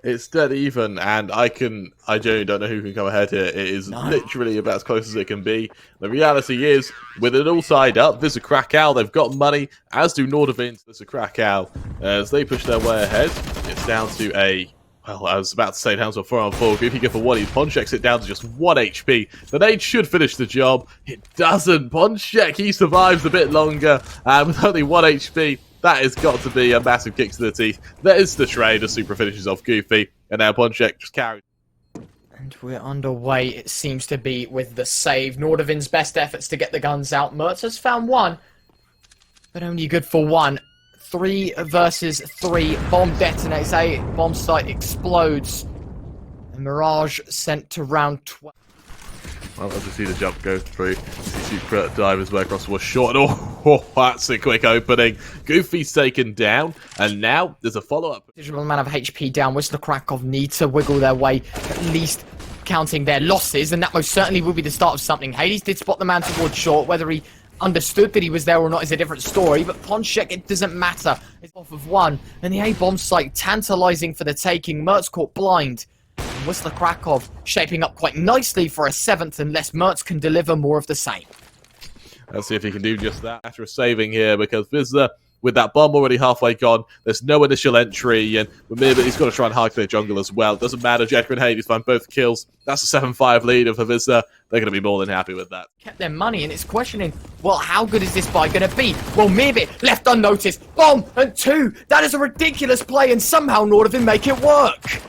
It's dead even, and I genuinely don't know who can come ahead here. It is literally about as close as it can be. The reality is, with it all tied up, Wisla Krakow, they've got money, as do Nordavind. Wisla Krakow, as they push their way ahead. It's down to a... Well, I was about to say down to a 4-on-4. If you go for 1, ponczek's it down to just 1 HP. The nade should finish the job. It doesn't. ponczek, he survives a bit longer. And with only 1 HP, that has got to be a massive kick to the teeth. There's the trade as Supra finishes off Goofy. And now ponczek just carries. And we're underway, it seems to be, with the save. Nordavind's best efforts to get the guns out. Mertz has found one, but only good for one. 3 versus 3. Bomb detonates. A bomb site explodes. And Mirage sent to round 12. Well, as we see the jump go through, see supra dive his way across was short. Oh, that's a quick opening. Goofy's taken down, and now there's a follow-up. Considerable amount of HP down. Wisla Krakow need to wiggle their way, at least counting their losses, and that most certainly will be the start of something. Hades did spot the man towards short. Whether he understood that he was there or not is a different story, but ponczek, it doesn't matter. It's off of one, and the A-bomb site tantalizing for the taking. Mertz caught blind. Wisla Krakow shaping up quite nicely for a 7th unless Mertz can deliver more of the same. Let's see if he can do just that after a saving here, because Twistzz, with that bomb already halfway gone, there's no initial entry, and with mirbit, he's got to try and hard clear jungle as well. Doesn't matter, jedqr and Hades find both kills. That's a 7-5 lead for Twistzz. They're going to be more than happy with that. Kept their money, and it's questioning, well, how good is this buy going to be? Well, mirbit left unnoticed. Bomb and 2. That is a ridiculous play, and somehow Nordavind make it work.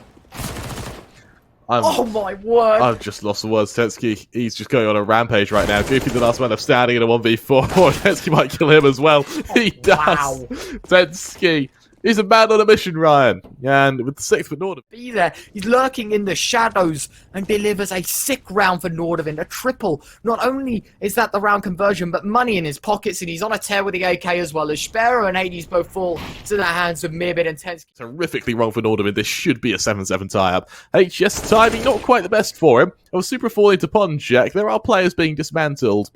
Oh my word! I've just lost the words. TENZKI, he's just going on a rampage right now. Goofy, the last man of standing in a 1v4. TENZKI might kill him as well. He does. Wow. TENZKI, he's a man on a mission, Ryan. And with the 6th for Nordavind. Be there. He's lurking in the shadows and delivers a sick round for Nordavind. A triple. Not only is that the round conversion, but money in his pockets, and he's on a tear with the AK as well. As SZPERO and Hades both fall to the hands of mirbit and TENZKI. Terrifically wrong for Nordavind. This should be a 7-7 tie-up. HS timing not quite the best for him. I was super falling to ponczek. There are players being dismantled,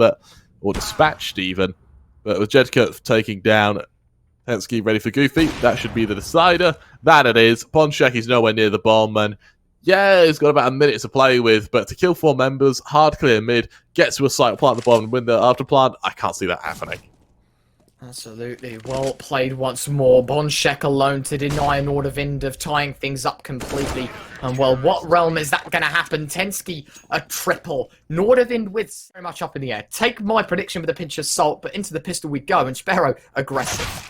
or dispatched even. But with jedqr taking down TENZKI ready for Goofy, that should be the decider. That it is. ponczek is nowhere near the bomb, and yeah, he's got about a minute to play with, but to kill 4 members, hard clear mid, get to a site, plant the bomb, and win the after plant, I can't see that happening. Absolutely. Well played once more. ponczek alone to deny Nordavind of tying things up completely. And well, what realm is that going to happen? TENZKI, a triple. Nordavind with very much up in the air. Take my prediction with a pinch of salt, but into the pistol we go, and SZPERO aggressive.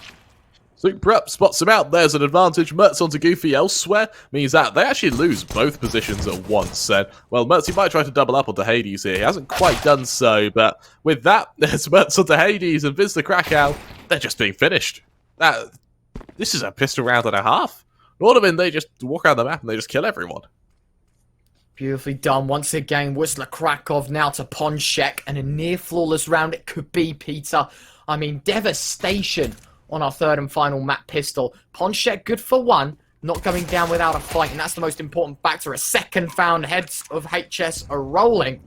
Supra spots him out. There's an advantage. Mertz onto Goofy elsewhere means that they actually lose both positions at once. And, well, Mertz might try to double up onto Hades here. He hasn't quite done so, but with that, there's Mertz onto Hades and Wisla Krakow. They're just being finished. This is a pistol round and a half. Nordavind, they just walk around the map and they just kill everyone. Beautifully done once again. Wisla Krakow now to ponczek, and a near flawless round it could be, Peter. I mean, devastation on our 3rd and final map pistol. ponczek good for 1, not going down without a fight, and that's the most important factor. A 2nd found, heads of HS are rolling.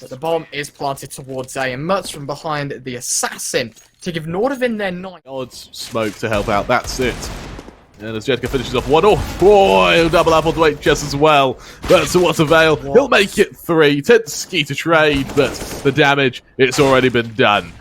But the bomb is planted towards A, and Mertz from behind the assassin to give Nordavind their 9. Odds smoke to help out, that's it. And as jedqr finishes off 1, he'll double up onto HS as well. But to what avail? He'll make it 3. TENZKI to trade, but the damage, it's already been done.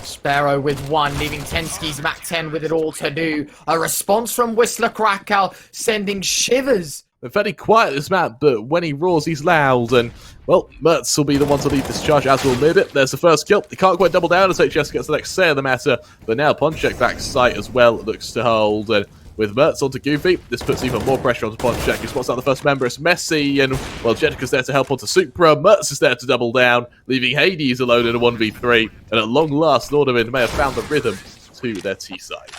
SZPERO with 1, leaving TENZKI's Mac 10 with it all to do. A response from Wisla Krakow, sending shivers. They're very quiet this map, but when he roars, he's loud. And, well, Mertz will be the one to lead this charge, as will mirbit. There's the first kill. He can't quite double down as HS gets the next say of the matter. But now ponczek back sight as well looks to hold. And with Mertz onto Goofy, this puts even more pressure onto ponczek. He spots out the first member. It's messy, and, well, jedqr's there to help onto Supra. Mertz is there to double down, leaving Hades alone in a 1v3. And at long last, Nordavind may have found the rhythm to their T side.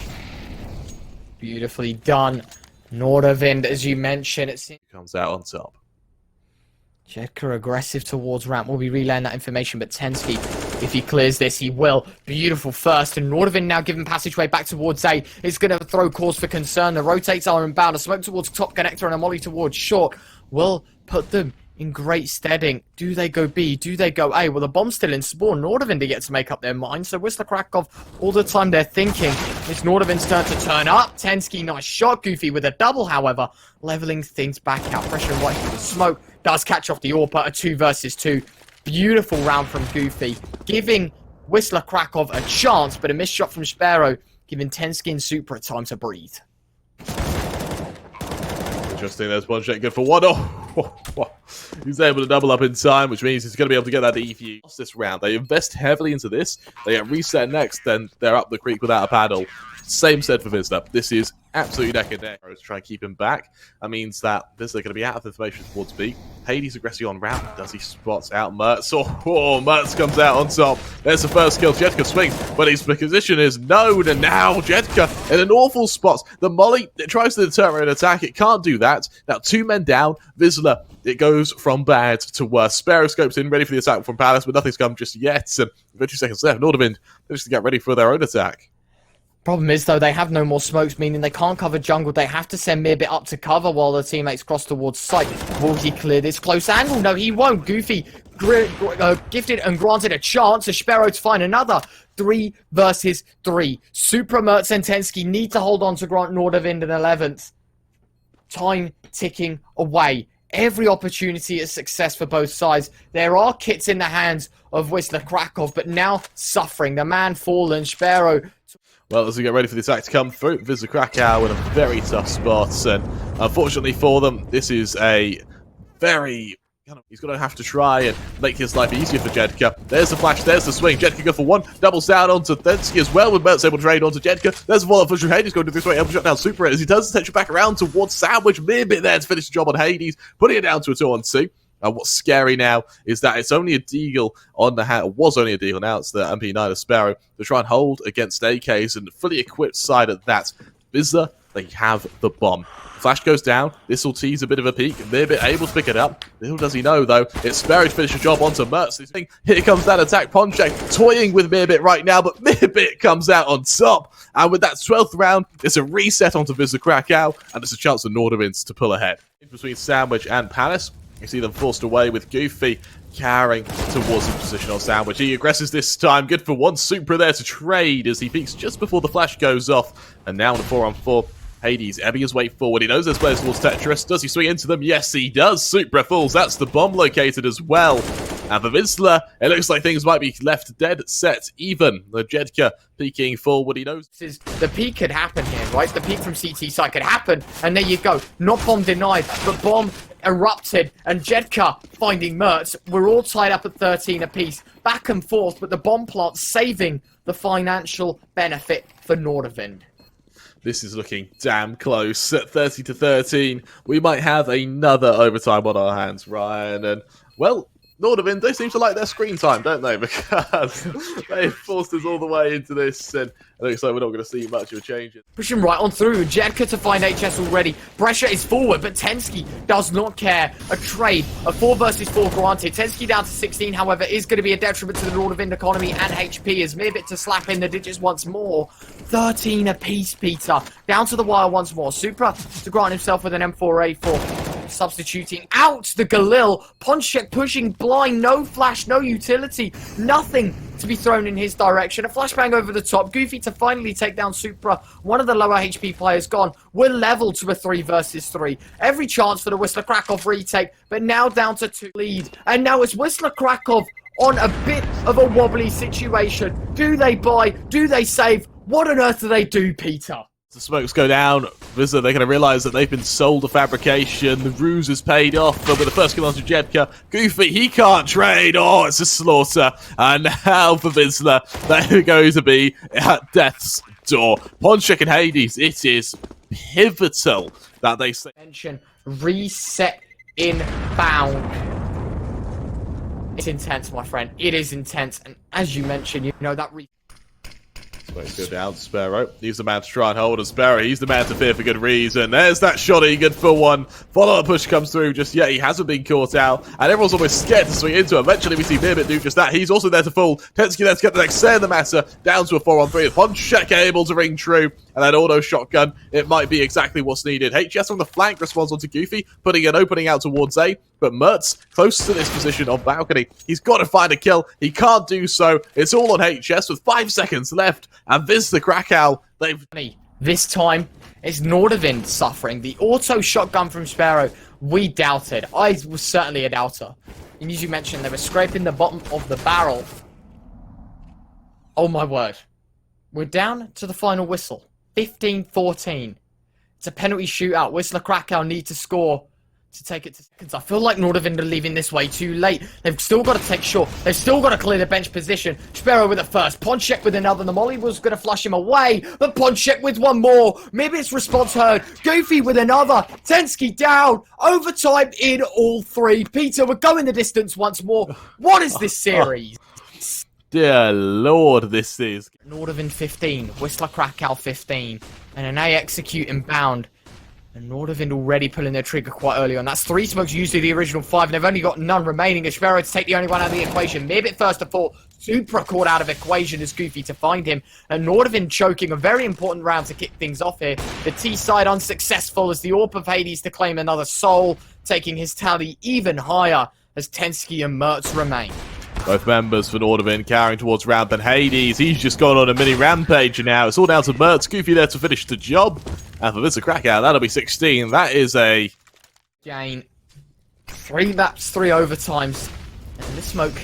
Beautifully done. Nordavind, as you mentioned, it seems Comes out on top. jedqr aggressive towards ramp. We'll be relaying that information, but TENZKI, if he clears this, he will. Beautiful first, and Nordavind now given passageway back towards A. It's going to throw cause for concern. The rotates are inbound. A smoke towards top connector and a molly towards short will put them in great steading. Do they go B? Do they go A? Well, the bomb's still in spawn. Nordavind to get to make up their mind. So Wisla Krakow, all the time they're thinking, it's Nordavind's turn to turn up. TENZKI, nice shot. Goofy with a double, however, leveling things back out. Pressure right through the smoke. Does catch off the AWP, a 2 versus 2. Beautiful round from Goofy, giving Wisla Krakow a chance, but a missed shot from SZPERO, giving TENZKI and Supra time to breathe. Interesting, there's ponczek good for 1. He's able to double up in time, which means he's going to be able to get that defuse this round. They invest heavily into this. They get reset next, then they're up the creek without a paddle. Same said for Twistzz. This is absolutely neck and neck. To try and keep him back. That means that Vizsla going to be out of information towards B. Hades aggressively on ramp. Does he spots out mertz? Oh, mertz comes out on top. There's the first kill. jedqr swings, but his position is known, and now jedqr in an awful spot. The molly, it tries to deter an attack. It can't do that. Now 2 men down. Vizsla, it goes from bad to worse. SZPERO scopes in, ready for the attack from Palace, but nothing's come just yet. And 50 seconds left. Nordavind just to get ready for their own attack. Problem is, though, they have no more smokes, meaning they can't cover jungle. They have to send mirbit up to cover while their teammates cross towards site. Will he clear this close angle? No, he won't. Goofy gifted and granted a chance to SZPERO to find another 3 versus 3. Supra, mertz, and TENZKI need to hold on to grant Nordavind an 11th. Time ticking away. Every opportunity is success for both sides. There are kits in the hands of Wisla Krakow, but now suffering. The man fallen, SZPERO. Well, as we get ready for the attack to come through, Wisla Krakow in a very tough spot, and unfortunately for them, this is a very... He's going to have to try and make his life easier for jedqr. There's the flash, there's the swing. jedqr go for 1, doubles down onto TENZKI as well, with mertz able to trade onto jedqr. There's a follow-up push from Hades going to this way, able to shut down supra as he turns the attention back around towards Sandwich. Mirbit there to finish the job on Hades, putting it down to a 2-on-2. And what's scary now is that it's only a deagle on the hand, was only a deagle, now it's the MP9 of SZPERO to try and hold against AKs and fully equipped side at that. Vizsla, they have the bomb. Flash goes down, this will tease a bit of a peek, mirbit able to pick it up. Little does he know though, it's SZPERO to finish the job onto mertz. Here comes that attack, ponczek toying with mirbit right now, but mirbit comes out on top. And with that 12th round, it's a reset onto Wisla Krakow, and it's a chance for Nordavind to pull ahead. Between Sandwich and Palace, you see them forced away with Goofy carrying towards the position on Sandwich. He aggresses this time. Good for 1. Supra there to trade as he peeks just before the flash goes off. And now in a 4-on-4, Hades ebbing his way forward. He knows there's players towards Tetris. Does he swing into them? Yes, he does. Supra falls. That's the bomb located as well. And for Vizsla, it looks like things might be left dead set even. The jedqr peeking forward. He knows the peak could happen here, right? The peak from CT side could happen. And there you go. Not bomb denied, but bomb erupted, and jedqr finding mertz. We're all tied up at 13 apiece, back and forth, but the bomb plant saving the financial benefit for Nordavind. This is looking damn close. At 30-13, we might have another overtime on our hands, Ryan. And, well, Nordavind, they seem to like their screen time, don't they? Because they've forced us all the way into this, and it looks like we're not going to see much of a change. Pushing right on through, jedqr to find HS already. Pressure is forward, but TENZKI does not care. A trade, a 4 versus 4 granted. TENZKI down to 16, however, is going to be a detriment to the Nordavind economy and HP as mirbit to slap in the digits once more. 13 apiece, Peter. Down to the wire once more. Supra to grant himself with an M4A4. Substituting out the Galil. ponczek pushing blind. No flash, no utility. Nothing to be thrown in his direction. A flashbang over the top. Goofy to finally take down Supra. One of the lower HP players gone. We're level to a 3 versus 3. Every chance for the Wisla Krakow retake, but now down to 2 lead. And now it's Wisla Krakow on a bit of a wobbly situation. Do they buy? Do they save? What on earth do they do, Peter? The smokes go down. Vizsla, they're going to realise that they've been sold a fabrication. The ruse has paid off. But with the first kill onto jedqr, Goofy, he can't trade. Oh, it's a slaughter. And now for Vizsla, they're going to be at death's door. ponczek and Hades, it is pivotal that they say. Reset inbound. It's intense, my friend. It is intense. And as you mentioned, you know, that Let's go down to SZPERO. He's the man to try and hold, and SZPERO, he's the man to fear for good reason. There's that shotty, good for 1. Follow-up push comes through just yet. He hasn't been caught out, and everyone's almost scared to swing into him. Eventually, we see mirbit do just that. He's also there to fall. TENZKI there to get the next say in the matter, down to a 4-on-3. ponczek able to ring true, and that auto shotgun, it might be exactly what's needed. HS from the flank responds onto Goofy, putting an opening out towards A, but mertz close to this position on balcony. He's got to find a kill. He can't do so. It's all on HS with 5 seconds left, and Wisla Krakow, they've... This time, it's Nordavind suffering. The auto shotgun from SZPERO, we doubted. I was certainly a doubter. And as you mentioned, they were scraping the bottom of the barrel. Oh my word. We're down to the final whistle. 15-14. It's a penalty shootout. Wisla Krakow need to score to take it to seconds. I feel like Nordavind are leaving this way too late. They've still got to take short. They've still got to clear the bench position. SZPERO with the first. ponczek with another. The molly was going to flush him away, but ponczek with one more. Mirbit's response heard. Goofy with another. TENZKI down. Overtime in all three. Peter, we're going the distance once more. What is this series? Dear Lord, this is. Nordavind 15. Wisla Krakow 15. And an A execute inbound. And Nordavind already pulling their trigger quite early on. That's 3 smokes, usually the original 5, and they've only got none remaining. SZPERO to take the only one out of the equation. mirbit first to fall. Supra caught out of equation as Goofy to find him. And Nordavind choking a very important round to kick things off here. The T side unsuccessful as the Orb of Hades to claim another soul, taking his tally even higher as TENZKI and mertz remain. Both members for Nordavind carrying towards Rampant Hades. He's just gone on a mini rampage now. It's all down to mertz. Goofy there to finish the job. And for Wisla Krakow, that'll be 16. That is a... Gain. 3 maps, 3 overtimes. And this smoke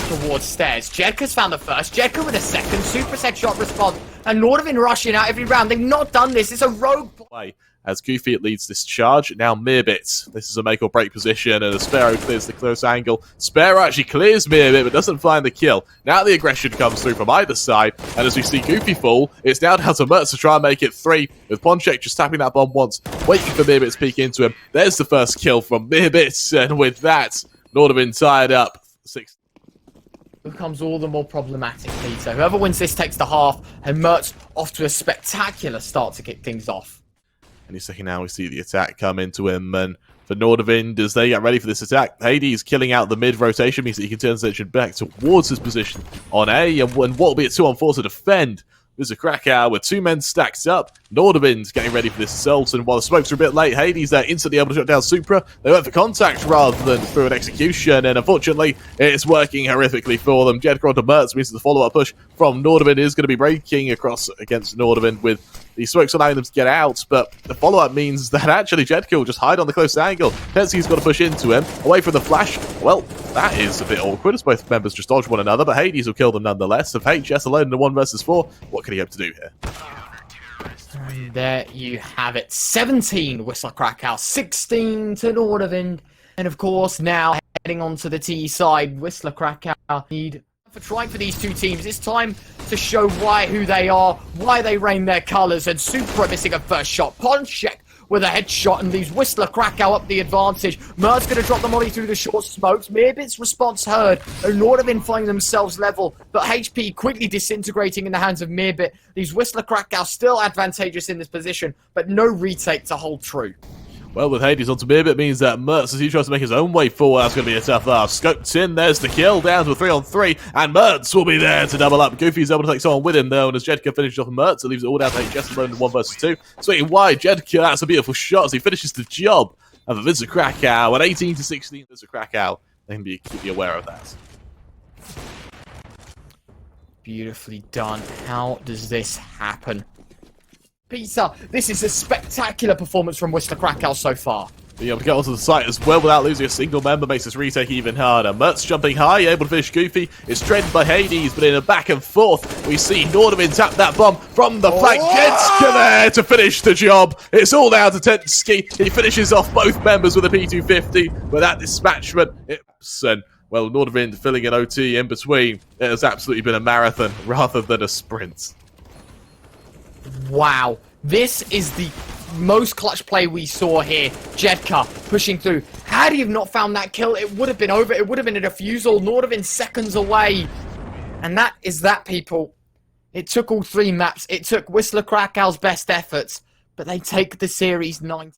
towards stairs. jedqr's found the first. jedqr with a second. Super headshot response. And Nordavind rushing out every round. They've not done this. It's a rogue play. As Goofy leads this charge, now mirbit. This is a make or break position, and as SZPERO clears the close angle. SZPERO actually clears mirbit, but doesn't find the kill. Now the aggression comes through from either side, and as we see Goofy fall, it's now down to mertz to try and make it 3, with ponczek just tapping that bomb once, waiting for mirbit to peek into him. There's the first kill from mirbit, and with that, Nordavind tied up 6. Becomes all the more problematic, Peter. Whoever wins this takes the half, and mertz off to a spectacular start to kick things off. Any second now, we see the attack come into him, and for Nordavind, as they get ready for this attack, Hades killing out the mid-rotation means that he can turn his attention back towards his position on A, and what will be a 2-on-4 to defend. There's a Krakow with 2 men stacked up. Nordavind getting ready for this assault, and while the smokes are a bit late, Hades there instantly able to shut down Supra. They went for contact rather than through an execution, and unfortunately, it's working horrifically for them. jedqr onto mertz means that the follow-up push from Nordavind is going to be breaking across against Nordavind, with the smokes allowing them to get out, but the follow-up means that actually jedqr will just hide on the close angle. TENZKI's got to push into him, away from the flash. Well, that is a bit awkward as both members just dodge one another, but Hades will kill them nonetheless. If HS alone in a 1 versus 4, what can he hope to do here? And there you have it. 17 Wisla Krakow, 16 to Nordavind. And of course, now heading on to the T side, Wisla Krakow need for trying for these 2 teams. It's time to show who they are, why they reign their colours, and Supra missing a first shot. ponczek with a headshot and leaves Wisla Krakow up the advantage. mertz going to drop the molly through the short smokes. mirbit's response heard, and Nordavind finding themselves level, but HP quickly disintegrating in the hands of mirbit. Leaves Wisla Krakow still advantageous in this position, but no retake to hold true. Well, with Hades onto mirbit means that mertz, as he tries to make his own way forward, that's going to be a tough ask. Scoped in, there's the kill, down to a 3-on-3, and mertz will be there to double up. Goofy's able to take someone with him, though, and as jedqr finishes off mertz, it leaves it all down to HS alone in 1 versus 2. Swinging wide, jedqr, that's a beautiful shot as he finishes the job. And for Wisla Krakow, at 18 to 16, Wisla Krakow, they can be acutely aware of that. Beautifully done. How does this happen? Peter, this is a spectacular performance from Wisla Krakow so far. Being able to get onto the site as well without losing a single member makes this retake even harder. mertz jumping high, able to finish Goofy. It's trended by Hades, but in a back and forth, we see Nordavind tap that bomb from the flank. jedqr there to finish the job. It's all down to TENZKI. He finishes off both members with a P250, but that dispatchment, and well, Nordavind filling an OT in between. It has absolutely been a marathon rather than a sprint. Wow, this is the most clutch play we saw here. jedqr pushing through. Had he have not found that kill, it would have been over. It would have been a defusal. Nordavind seconds away. And that is that, people. It took all 3 maps. It took Wisla Krakow's best efforts. But they take the series 9.